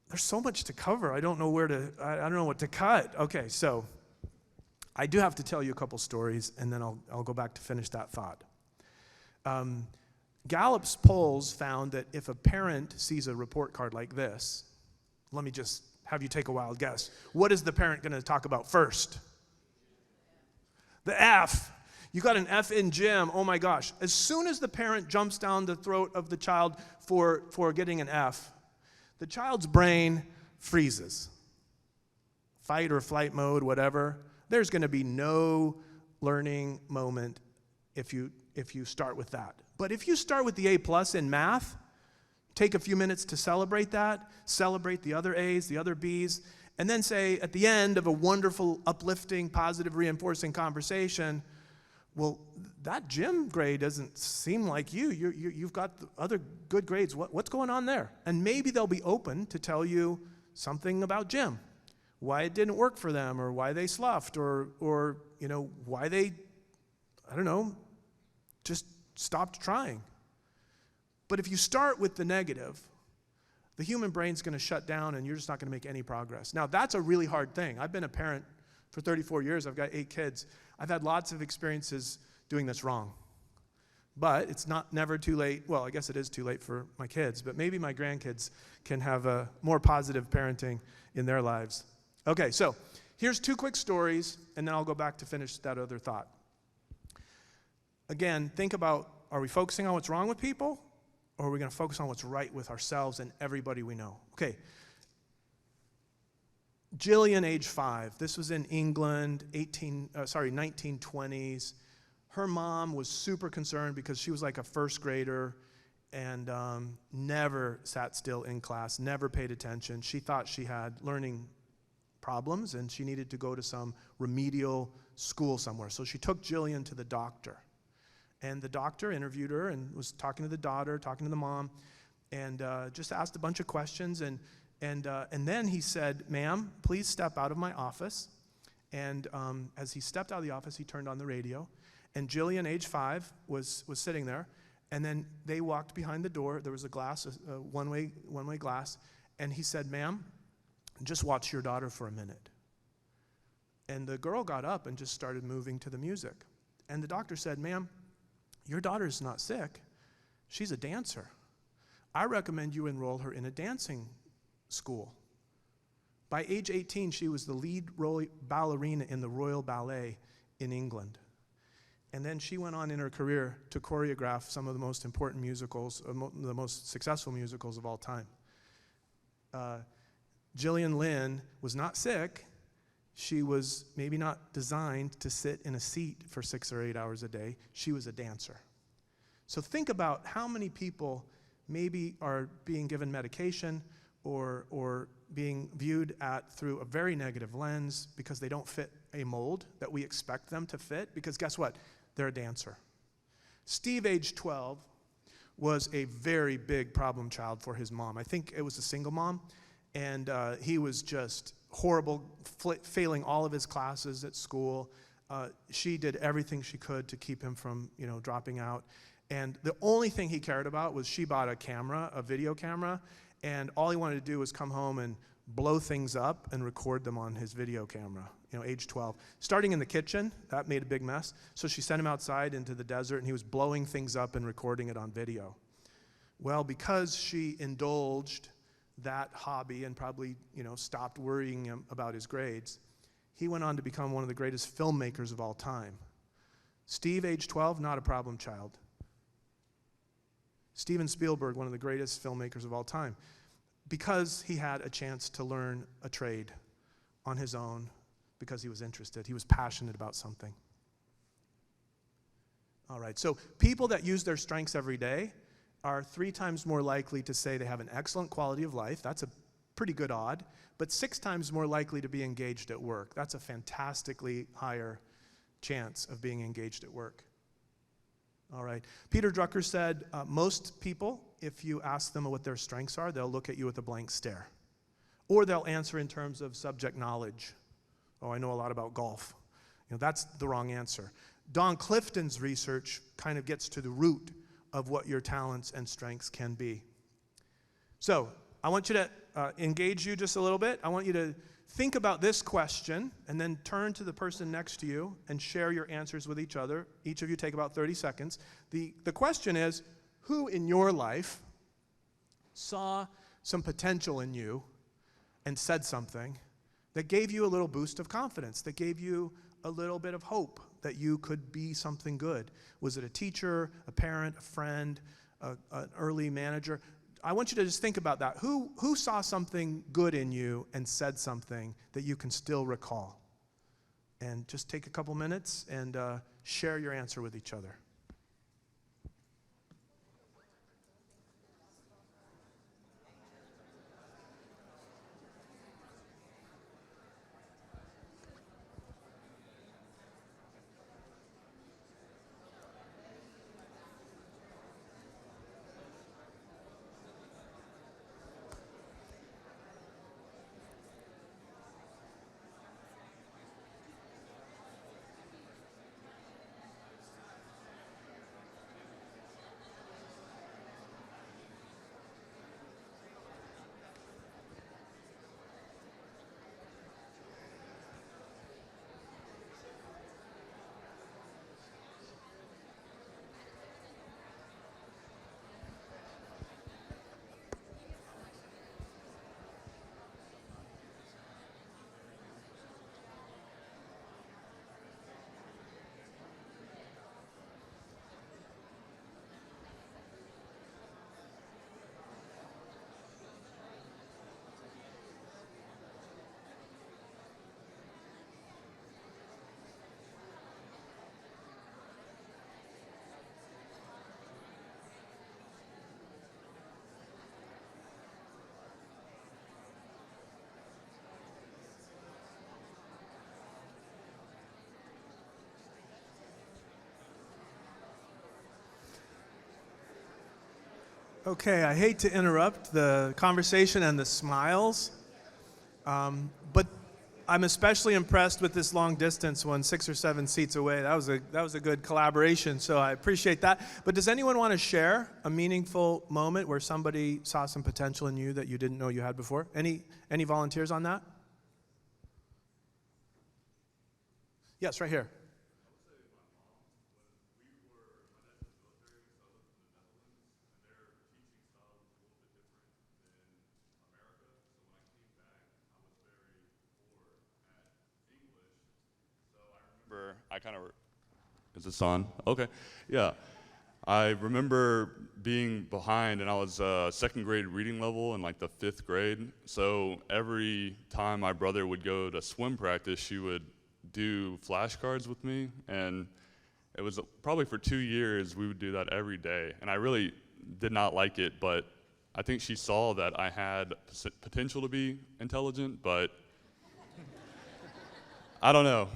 there's so much to cover. I don't know I don't know what to cut. Okay, so I do have to tell you a couple stories, and then I'll go back to finish that thought. Gallup's polls found that if a parent sees a report card like this, let me just have you take a wild guess. What is the parent going to talk about first? The F. You got an F in gym. Oh my gosh. As soon as the parent jumps down the throat of the child for getting an F, the child's brain freezes. Fight or flight mode, whatever. There's going to be no learning moment if you start with that. But if you start with the A+ in math, take a few minutes to celebrate that, celebrate the other A's, the other B's, and then say at the end of a wonderful, uplifting, positive, reinforcing conversation, well, that gym grade doesn't seem like you. You've got the other good grades. What's going on there? And maybe they'll be open to tell you something about gym, why it didn't work for them, or why they sloughed, or why they, I don't know, just stopped trying. But if you start with the negative, the human brain's going to shut down and you're just not going to make any progress. Now, that's a really hard thing. I've been a parent for 34 years. I've got 8 kids. I've had lots of experiences doing this wrong. But it's never too late. Well, I guess it is too late for my kids, but maybe my grandkids can have a more positive parenting in their lives. Okay, so here's 2 quick stories, and then I'll go back to finish that other thought. Again, think about, are we focusing on what's wrong with people, or are we going to focus on what's right with ourselves and everybody we know? Okay. Jillian, age 5. This was in England, 1920s. Her mom was super concerned because she was like a first grader and never sat still in class, never paid attention. She thought she had learning problems and she needed to go to some remedial school somewhere. So she took Jillian to the doctor. And the doctor interviewed her and was talking to the daughter, talking to the mom, and just asked a bunch of questions. And then he said, "Ma'am, please step out of my office." And as he stepped out of the office, he turned on the radio. And Jillian, age 5, was sitting there. And then they walked behind the door. There was a glass, a one-way glass. And he said, "Ma'am, just watch your daughter for a minute." And the girl got up and just started moving to the music. And the doctor said, "Ma'am, your daughter's not sick. She's a dancer. I recommend you enroll her in a dancing school." By age 18, she was the lead ballerina in the Royal Ballet in England. And then she went on in her career to choreograph some of the most important musicals, the most successful musicals of all time. Gillian Lynn was not sick. She was maybe not designed to sit in a seat for 6 or 8 hours a day. She was a dancer. So think about how many people maybe are being given medication or being viewed at through a very negative lens because they don't fit a mold that we expect them to fit, because guess what? They're a dancer. Steve, age 12, was a very big problem child for his mom. I think it was a single mom, and he was just horrible, failing all of his classes at school. She did everything she could to keep him from, dropping out. And the only thing he cared about was she bought a camera, a video camera, and all he wanted to do was come home and blow things up and record them on his video camera, age 12. Starting in the kitchen, that made a big mess. So she sent him outside into the desert, and he was blowing things up and recording it on video. Well, because she indulged that hobby and probably, stopped worrying him about his grades, he went on to become one of the greatest filmmakers of all time. Steve, age 12, not a problem child. Steven Spielberg, one of the greatest filmmakers of all time, because he had a chance to learn a trade on his own, because he was interested. He was passionate about something. All right, so people that use their strengths every day are 3 times more likely to say they have an excellent quality of life. That's a pretty good odd. But 6 times more likely to be engaged at work. That's a fantastically higher chance of being engaged at work. All right. Peter Drucker said, most people, if you ask them what their strengths are, they'll look at you with a blank stare. Or they'll answer in terms of subject knowledge. Oh, I know a lot about golf. That's the wrong answer. Don Clifton's research kind of gets to the root of what your talents and strengths can be. So, I want you to engage you just a little bit. I want you to think about this question and then turn to the person next to you and share your answers with each other. Each of you take about 30 seconds. The question is, who in your life saw some potential in you and said something that gave you a little boost of confidence, that gave you a little bit of hope that you could be something good? Was it a teacher, a parent, a friend, an early manager? I want you to just think about that. Who saw something good in you and said something that you can still recall? And just take a couple minutes and share your answer with each other. Okay, I hate to interrupt the conversation and the smiles, but I'm especially impressed with this long distance one, 6 or 7 seats away. That was a good collaboration, so I appreciate that. But does anyone want to share a meaningful moment where somebody saw some potential in you that you didn't know you had before? Any volunteers on that? Yes, right here. Is this on? Okay, yeah. I remember being behind, and I was second grade reading level in like the 5th grade. So every time my brother would go to swim practice, she would do flashcards with me, and it was probably for 2 years we would do that every day. And I really did not like it, but I think she saw that I had potential to be intelligent, but I don't know.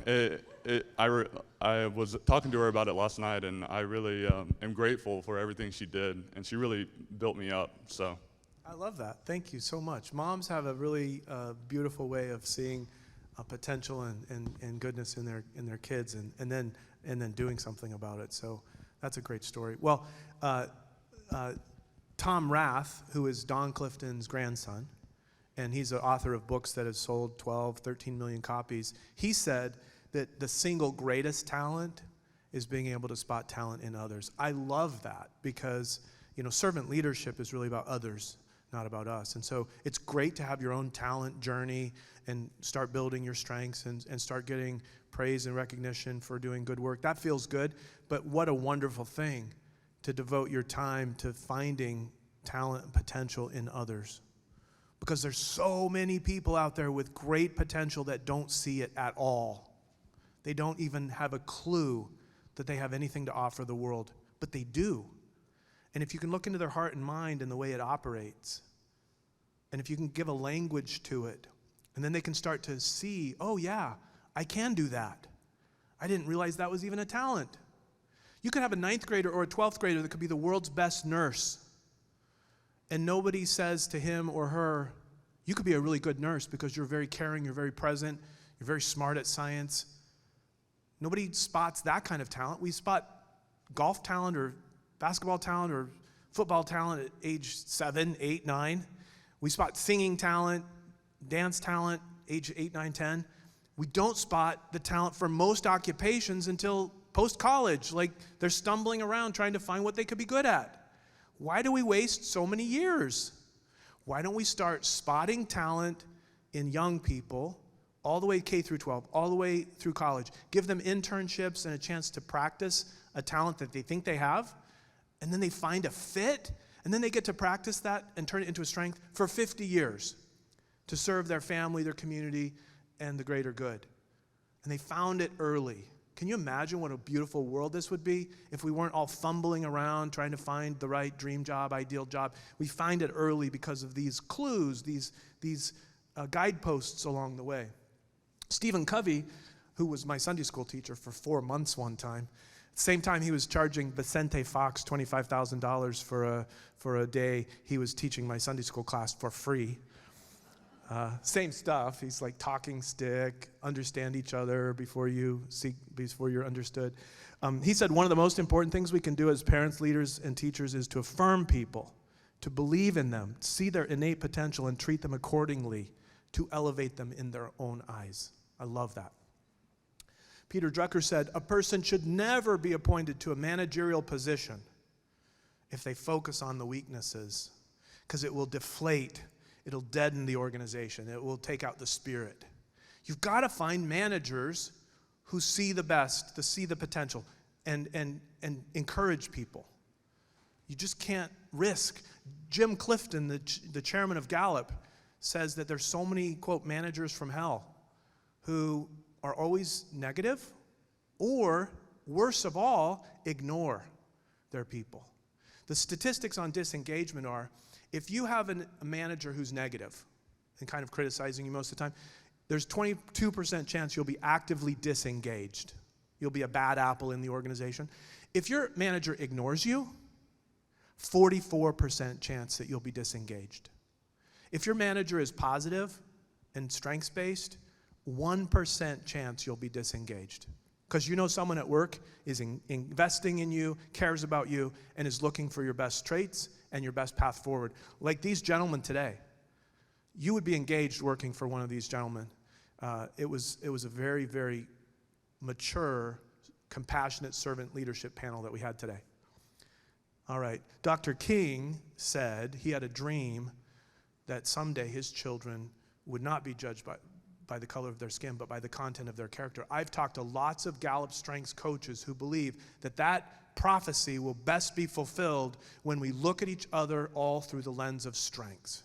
I was talking to her about it last night, and I really am grateful for everything she did, and she really built me up. So, I love that. Thank you so much. Moms have a really beautiful way of seeing potential and goodness in their kids, and then doing something about it. So that's a great story. Well, Tom Rath, who is Don Clifton's grandson, and he's the author of books that have sold 12, 13 million copies, he said that the single greatest talent is being able to spot talent in others. I love that because, servant leadership is really about others, not about us. And so it's great to have your own talent journey and start building your strengths and start getting praise and recognition for doing good work. That feels good, but what a wonderful thing to devote your time to finding talent and potential in others. Because there's so many people out there with great potential that don't see it at all. They don't even have a clue that they have anything to offer the world, but they do. And if you can look into their heart and mind and the way it operates, and if you can give a language to it, and then they can start to see, oh yeah, I can do that. I didn't realize that was even a talent. You could have a 9th grader or a 12th grader that could be the world's best nurse, and nobody says to him or her, you could be a really good nurse because you're very caring, you're very present, you're very smart at science. Nobody spots that kind of talent. We spot golf talent or basketball talent or football talent at age 7, 8, 9. We spot singing talent, dance talent, age 8, 9, 10. We don't spot the talent for most occupations until post-college. Like they're stumbling around trying to find what they could be good at. Why do we waste so many years? Why don't we start spotting talent in young people all the way K through 12, all the way through college? Give them internships and a chance to practice a talent that they think they have, and then they find a fit, and then they get to practice that and turn it into a strength for 50 years to serve their family, their community, and the greater good. And they found it early. Can you imagine what a beautiful world this would be if we weren't all fumbling around trying to find the right dream job, ideal job? We find it early because of these clues, these guideposts along the way. Stephen Covey, who was my Sunday school teacher for 4 months one time, same time he was charging Vicente Fox $25,000 for a day, he was teaching my Sunday school class for free. Same stuff. He's like talking stick, understand each other before you're understood. He said one of the most important things we can do as parents, leaders, and teachers is to affirm people, to believe in them, see their innate potential, and treat them accordingly to elevate them in their own eyes. I love that. Peter Drucker said, a person should never be appointed to a managerial position if they focus on the weaknesses, because it will deflate. It'll deaden the organization. It will take out the spirit. You've got to find managers who see the best, to see the potential, and encourage people. You just can't risk. Jim Clifton, the chairman of Gallup, says that there's so many, quote, managers from hell who are always negative or, worse of all, ignore their people. The statistics on disengagement are, if you have a manager who's negative and kind of criticizing you most of the time, there's 22% chance you'll be actively disengaged. You'll be a bad apple in the organization. If your manager ignores you, 44% chance that you'll be disengaged. If your manager is positive and strengths-based, 1% chance you'll be disengaged. Because you know someone at work is investing in you, cares about you, and is looking for your best traits and your best path forward. Like these gentlemen today. You would be engaged working for one of these gentlemen. It was a very, very mature, compassionate servant leadership panel that we had today. All right. Dr. King said he had a dream that someday his children would not be judged by the color of their skin, but by the content of their character. I've talked to lots of Gallup Strengths coaches who believe that that prophecy will best be fulfilled when we look at each other all through the lens of strengths.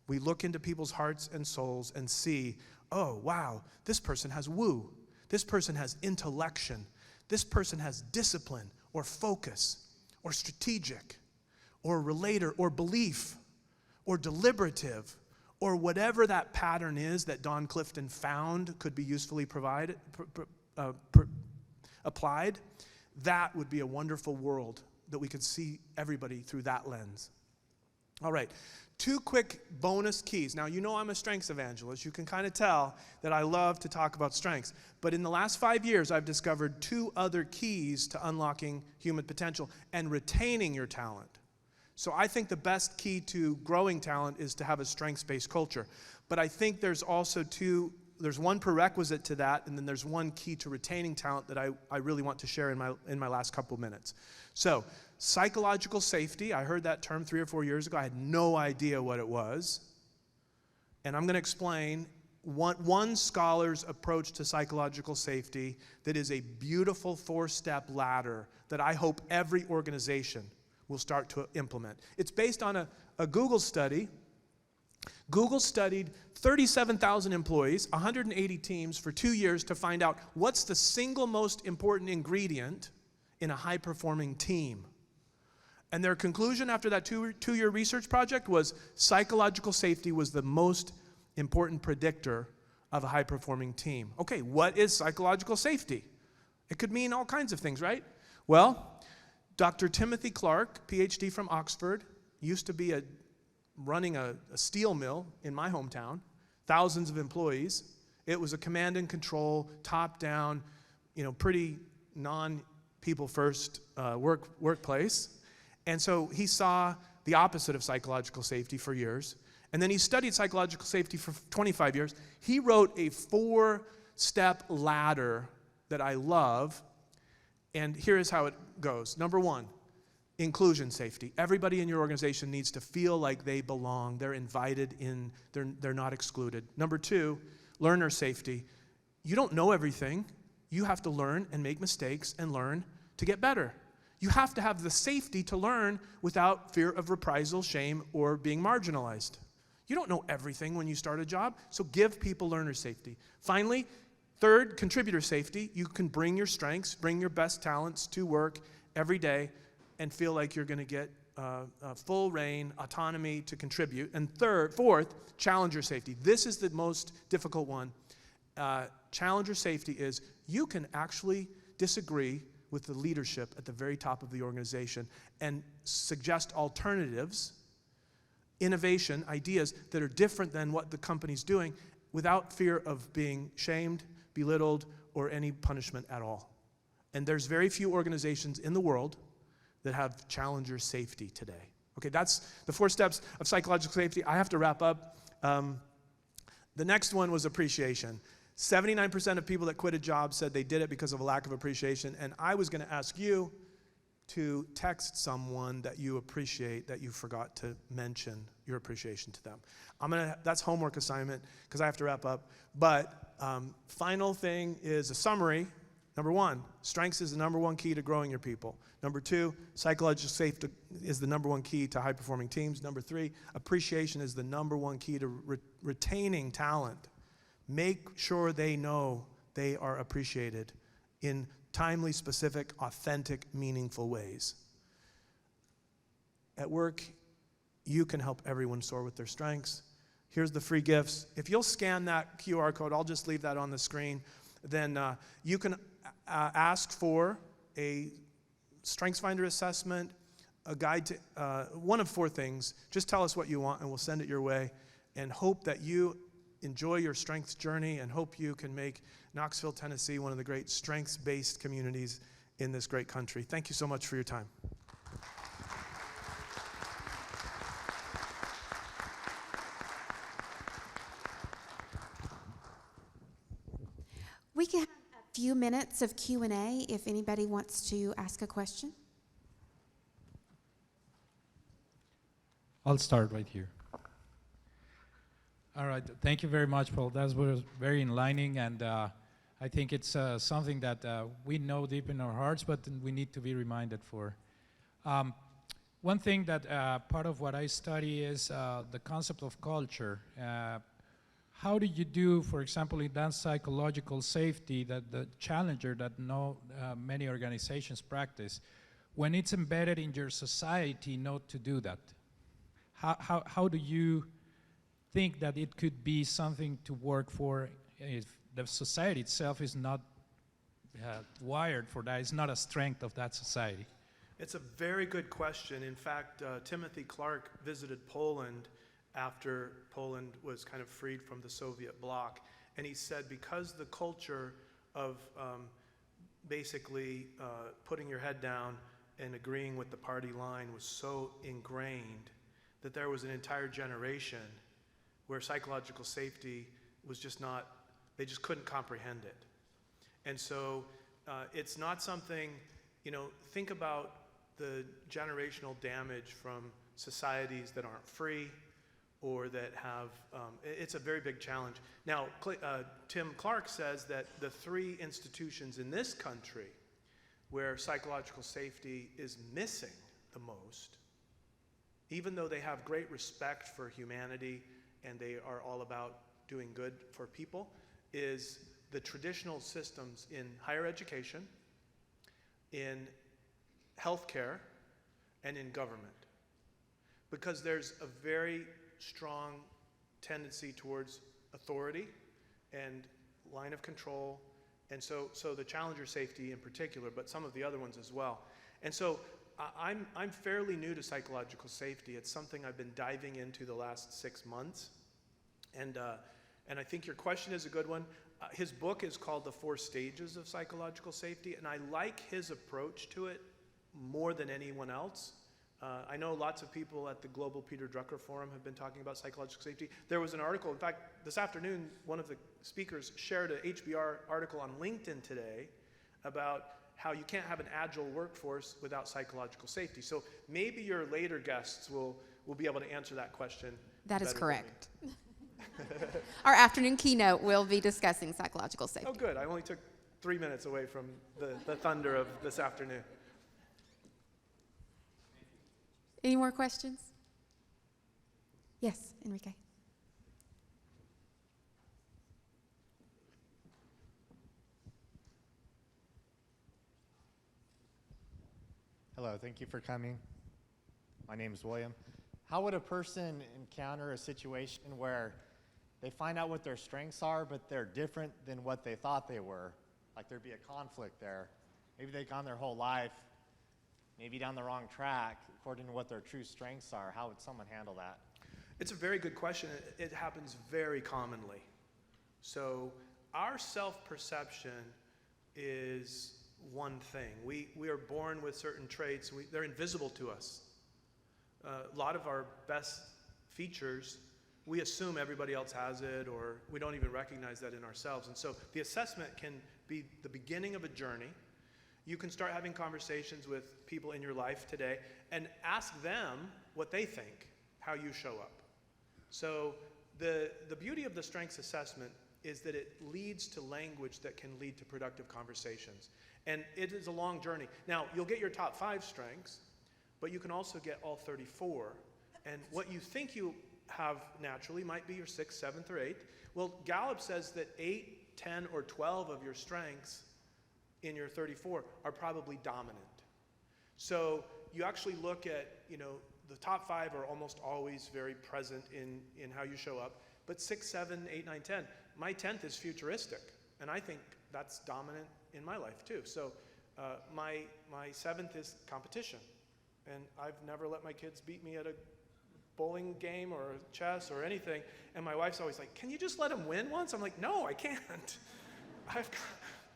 We look into people's hearts and souls and see, oh, wow, this person has woo. This person has intellection. This person has discipline or focus or strategic or relator or belief or deliberative or whatever that pattern is that Don Clifton found could be usefully applied. That would be a wonderful world that we could see everybody through that lens. All right, 2 quick bonus keys. Now, you know I'm a strengths evangelist. You can kind of tell that I love to talk about strengths. But in the last 5 years, I've discovered 2 other keys to unlocking human potential and retaining your talent. So I think the best key to growing talent is to have a strengths-based culture. But I think there's also there's one prerequisite to that, and then there's one key to retaining talent that I really want to share in my last couple minutes. So, psychological safety, I heard that term 3 or 4 years ago. I had no idea what it was. And I'm going to explain one scholar's approach to psychological safety that is a beautiful 4-step ladder that I hope every organization will start to implement. It's based on a Google study. Google studied 37,000 employees, 180 teams for 2 years to find out what's the single most important ingredient in a high-performing team. And their conclusion after that two-year research project was psychological safety was the most important predictor of a high-performing team. Okay, what is psychological safety? It could mean all kinds of things, right? Well, Dr. Timothy Clark, PhD from Oxford, used to be running a steel mill in my hometown, thousands of employees. It was a command and control, top-down, pretty non-people first workplace. And so he saw the opposite of psychological safety for years. And then he studied psychological safety for 25 years. He wrote a 4-step ladder that I love. And here is how it goes. Number 1, inclusion safety. Everybody in your organization needs to feel like they belong. They're invited in. They're not excluded. Number 2, learner safety. You don't know everything. You have to learn and make mistakes and learn to get better. You have to have the safety to learn without fear of reprisal, shame, or being marginalized. You don't know everything when you start a job, so give people learner safety. Finally, 3rd, contributor safety. You can bring your strengths, bring your best talents to work every day and feel like you're going to get full reign, autonomy to contribute. And 4th, challenger safety. This is the most difficult one. Challenger safety is you can actually disagree with the leadership at the very top of the organization and suggest alternatives, innovation, ideas that are different than what the company's doing without fear of being shamed, belittled, or any punishment at all. And there's very few organizations in the world that have challenger safety today. Okay, that's the 4 steps of psychological safety. I have to wrap up. The next one was appreciation. 79% of people that quit a job said they did it because of a lack of appreciation. And I was going to ask you to text someone that you appreciate that you forgot to mention your appreciation to them. That's homework assignment because I have to wrap up. But final thing is a summary. Number 1, strengths is the number 1 key to growing your people. Number 2, psychological safety is the number 1 key to high-performing teams. Number 3, appreciation is the number 1 key to retaining talent. Make sure they know they are appreciated in timely, specific, authentic, meaningful ways. At work, you can help everyone soar with their strengths. Here's the free gifts. If you'll scan that QR code, I'll just leave that on the screen, then you can ask for a StrengthsFinder assessment, a guide to one of 4 things. Just tell us what you want and we'll send it your way, and hope that you enjoy your strengths journey and hope you can make Knoxville, Tennessee one of the great strengths-based communities in this great country. Thank you so much for your time. We can have a few minutes of Q&A if anybody wants to ask a question. I'll start right here. All right. Thank you very much, Paul. That was very enlightening, and I think it's something that we know deep in our hearts, but we need to be reminded for. One thing that part of what I study is the concept of culture. How do you do, for example, in that psychological safety, that the challenger that many organizations practice, when it's embedded in your society not to do that? How do you think that it could be something to work for if the society itself is not wired for that, it's not a strength of that society? It's a very good question. In fact, Timothy Clark visited Poland after Poland was kind of freed from the Soviet bloc. And he said because the culture of basically putting your head down and agreeing with the party line was so ingrained that there was an entire generation where psychological safety was just not, they just couldn't comprehend it. And so it's not something, think about the generational damage from societies that aren't free or that have, it's a very big challenge. Now, Tim Clark says that the 3 institutions in this country where psychological safety is missing the most, even though they have great respect for humanity and they are all about doing good for people, is the traditional systems in higher education, in healthcare, and in government. Because there's a very strong tendency towards authority and line of control, and so the challenger safety in particular, but some of the other ones as well. And so I'm fairly new to psychological safety. It's something I've been diving into the last 6 months, and I think your question is a good one. His book is called The 4 Stages of Psychological Safety, and I like his approach to it more than anyone else. I know lots of people at the Global Peter Drucker Forum have been talking about psychological safety. There was an article, in fact, this afternoon, one of the speakers shared an HBR article on LinkedIn today about how you can't have an agile workforce without psychological safety. So maybe your later guests will be able to answer that question. That is correct. Our afternoon keynote will be discussing psychological safety. Oh, good. I only took 3 minutes away from the thunder of this afternoon. Any more questions? Yes, Enrique. Hello, thank you for coming. My name is William. How would a person encounter a situation where they find out what their strengths are, but they're different than what they thought they were? Like there'd be a conflict there. Maybe they've gone their whole life, maybe down the wrong track, according to what their true strengths are. How would someone handle that? It's a very good question. It happens very commonly. So our self-perception is one thing. We are born with certain traits. They're invisible to us. A lot of our best features, we assume everybody else has it, or we don't even recognize that in ourselves. And so the assessment can be the beginning of a journey. You can start having conversations with people in your life today and ask them what they think, how you show up. So the beauty of the strengths assessment is that it leads to language that can lead to productive conversations. And it is a long journey. Now, you'll get your top 5 strengths, but you can also get all 34. And what you think you have naturally might be your 6th, 7th, or 8th. Well, Gallup says that 8, 10, or 12 of your strengths in your 34 are probably dominant. So you actually look at, the top 5 are almost always very present in how you show up, but 6, 7, 8, 9, 10. My 10th is futuristic, and I think that's dominant in my life too. So my 7th is competition, and I've never let my kids beat me at a bowling game or chess or anything, and my wife's always like, can you just let them win once? I'm like, no, I can't.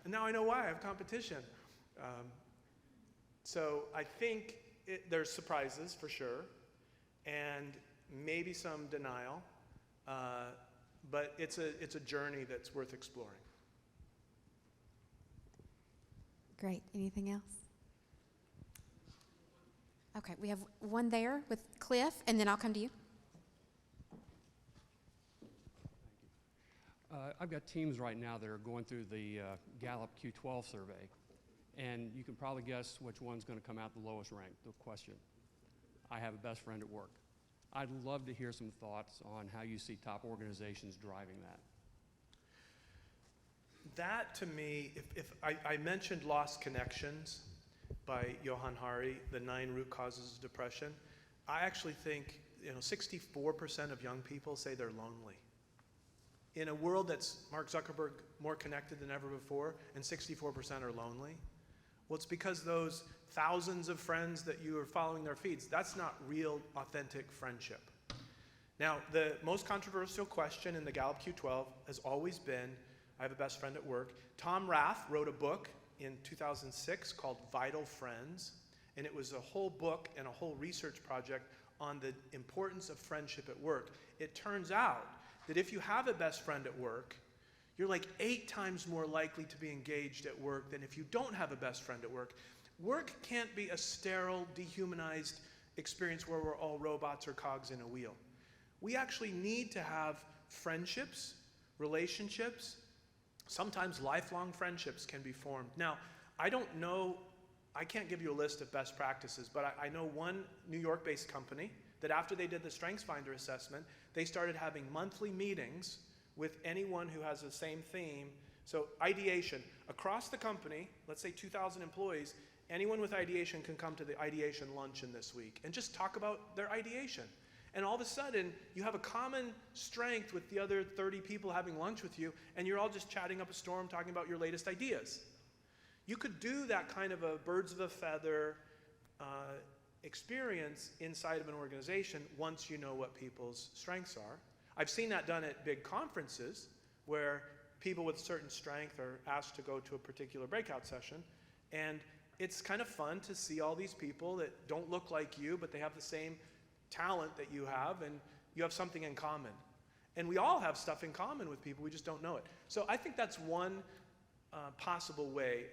And now I know why. I have competition. So I think there's surprises for sure, and maybe some denial, but it's a journey that's worth exploring. Great. Anything else? Okay, we have one there with Cliff, and then I'll come to you. I've got teams right now that are going through the Gallup Q12 survey, and you can probably guess which one's going to come out the lowest ranked, the question. I have a best friend at work. I'd love to hear some thoughts on how you see top organizations driving that. That, to me, if I mentioned Lost Connections by Johan Hari, the 9 root causes of depression. I actually think 64% of young people say they're lonely. In a world that's, Mark Zuckerberg, more connected than ever before, and 64% are lonely. Well, it's because those thousands of friends that you are following their feeds, that's not real, authentic friendship. Now, the most controversial question in the Gallup Q12 has always been, I have a best friend at work. Tom Rath wrote a book in 2006 called Vital Friends, and it was a whole book and a whole research project on the importance of friendship at work. It turns out that if you have a best friend at work, you're like 8 times more likely to be engaged at work than if you don't have a best friend at work. Work can't be a sterile, dehumanized experience where we're all robots or cogs in a wheel. We actually need to have friendships, relationships. Sometimes lifelong friendships can be formed. Now, I can't give you a list of best practices, but I know one New York-based company that after they did the StrengthsFinder assessment, they started having monthly meetings with anyone who has the same theme. So ideation, across the company, let's say 2,000 employees, anyone with ideation can come to the ideation luncheon this week and just talk about their ideation. And all of a sudden, you have a common strength with the other 30 people having lunch with you, and you're all just chatting up a storm, talking about your latest ideas. You could do that kind of a birds of a feather experience inside of an organization once you know what people's strengths are. I've seen that done at big conferences where people with certain strength are asked to go to a particular breakout session, and it's kind of fun to see all these people that don't look like you, but they have the same talent that you have, and you have something in common. And we all have stuff in common with people, we just don't know it. So I think that's one possible way.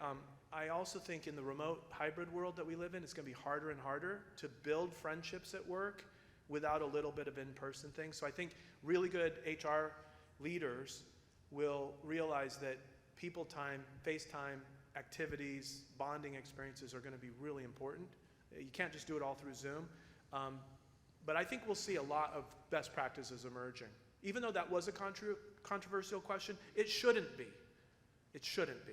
I also think in the remote hybrid world that we live in, it's going to be harder and harder to build friendships at work without a little bit of in-person things. So I think really good HR leaders will realize that people time, face time, activities, bonding experiences are going to be really important. You can't just do it all through Zoom. But I think we'll see a lot of best practices emerging. Even though that was a controversial question, it shouldn't be. It shouldn't be.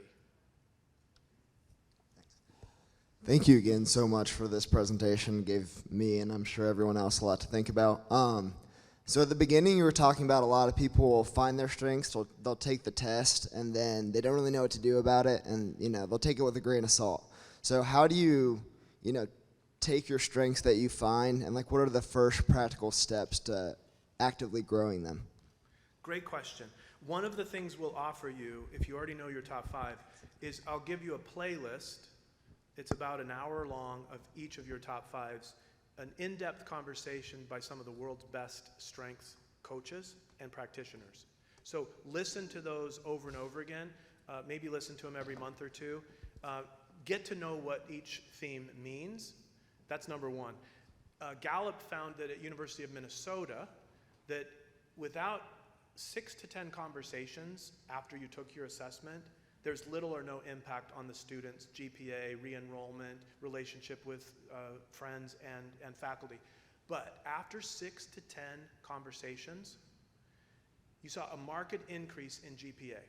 Thank you again so much for this presentation. Gave me and I'm sure everyone else a lot to think about. So at the beginning you were talking about a lot of people will find their strengths, they'll take the test, and then they don't really know what to do about it, and they'll take it with a grain of salt. So how do you take your strengths that you find, and what are the first practical steps to actively growing them? Great question. One of the things we'll offer you, if you already know your top 5, is I'll give you a playlist. It's about an hour long of each of your top 5s, an in-depth conversation by some of the world's best strengths coaches and practitioners. So listen to those over and over again. Maybe listen to them every month or two. Get to know what each theme means. That's number one. Gallup found that at University of Minnesota that without 6 to 10 conversations after you took your assessment, there's little or no impact on the student's GPA, re-enrollment, relationship with friends and faculty. But after 6 to 10 conversations, you saw a marked increase in GPA,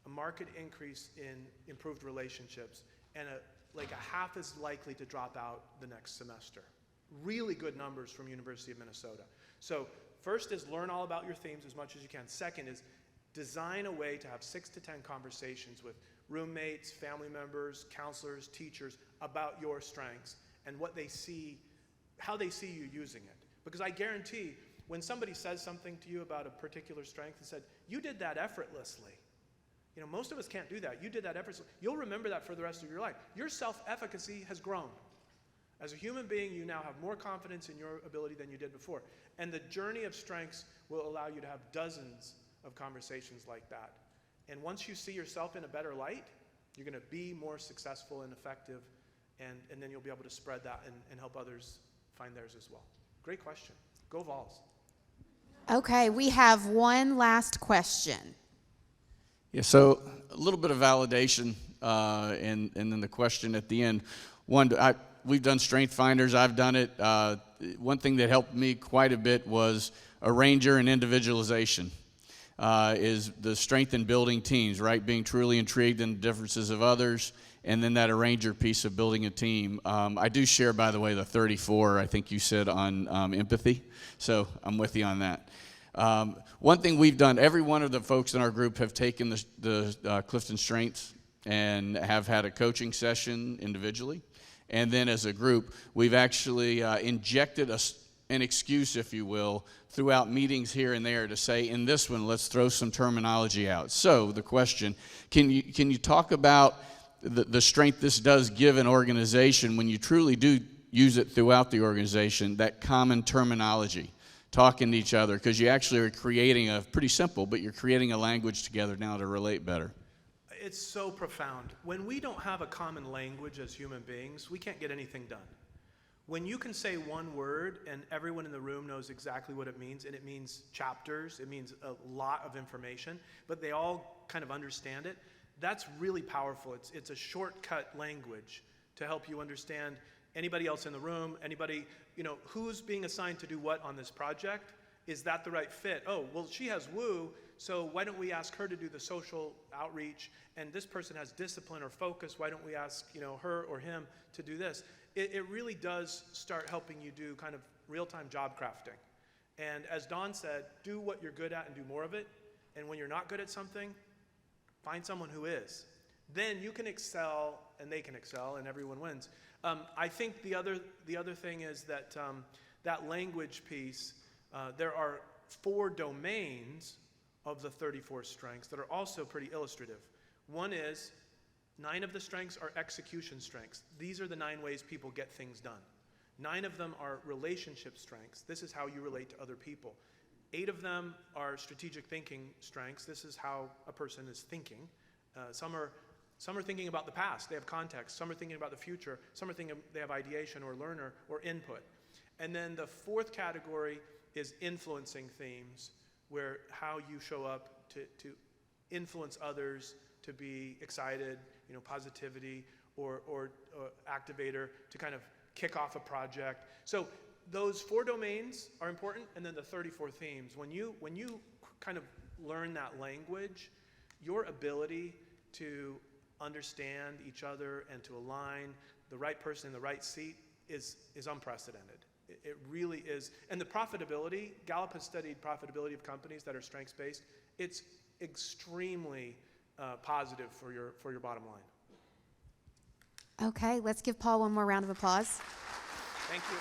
a marked increase in improved relationships, and a half as likely to drop out the next semester. Really good numbers from University of Minnesota. So first is learn all about your themes as much as you can. Second is design a way to have 6 to 10 conversations with roommates, family members, counselors, teachers about your strengths and what they see, how they see you using it. Because I guarantee when somebody says something to you about a particular strength and said, you did that effortlessly. Most of us can't do that. You did that effortlessly. You'll remember that for the rest of your life. Your self-efficacy has grown. As a human being, you now have more confidence in your ability than you did before. And the journey of strengths will allow you to have dozens of conversations like that. And once you see yourself in a better light, you're going to be more successful and effective, and then you'll be able to spread that and help others find theirs as well. Great question. Go Vols. Okay, we have one last question. Yeah, so a little bit of validation, and then the question at the end. We've done strength finders. I've done it. One thing that helped me quite a bit was arranger and individualization. Is the strength in building teams, right? Being truly intrigued in the differences of others, and then that arranger piece of building a team. I do share, by the way, the 34, I think you said, on empathy, so I'm with you on that. One thing we've done, every one of the folks in our group have taken the Clifton Strengths and have had a coaching session individually, and then as a group, we've actually injected an excuse, if you will, throughout meetings here and there to say, in this one, let's throw some terminology out. So the question, can you talk about the strength this does give an organization when you truly do use it throughout the organization, that common terminology, talking to each other, because you actually are creating pretty simple, but you're creating a language together now to relate better. It's so profound. When we don't have a common language as human beings, we can't get anything done. When you can say one word and everyone in the room knows exactly what it means, and it means chapters, it means a lot of information, but they all kind of understand it, that's really powerful. It's a shortcut language to help you understand anybody else in the room, anybody, who's being assigned to do what on this project. Is that the right fit? Oh, well, she has woo, so why don't we ask her to do the social outreach? And this person has discipline or focus, why don't we ask her or him to do this? It really does start helping you do kind of real-time job crafting. And as Don said, do what you're good at and do more of it. And when you're not good at something, find someone who is. Then you can excel, and they can excel, and everyone wins. I think the other thing is that that language piece, there are 4 domains of the 34 strengths that are also pretty illustrative. One is 9 of the strengths are execution strengths. These are the 9 ways people get things done. 9 of them are relationship strengths. This is how you relate to other people. 8 of them are strategic thinking strengths. This is how a person is thinking. Some are thinking about the past. They have context. Some are thinking about the future. Some are thinking they have ideation or learner or input. And then the 4th category is influencing themes, where how you show up to influence others, to be excited, positivity, or activator, to kind of kick off a project. So those 4 domains are important, and then the 34 themes. When you kind of learn that language, your ability to understand each other and to align the right person in the right seat is unprecedented. It really is. And the profitability, Gallup has studied profitability of companies that are strengths-based. It's extremely positive for your bottom line. Okay, let's give Paul one more round of applause. Thank you.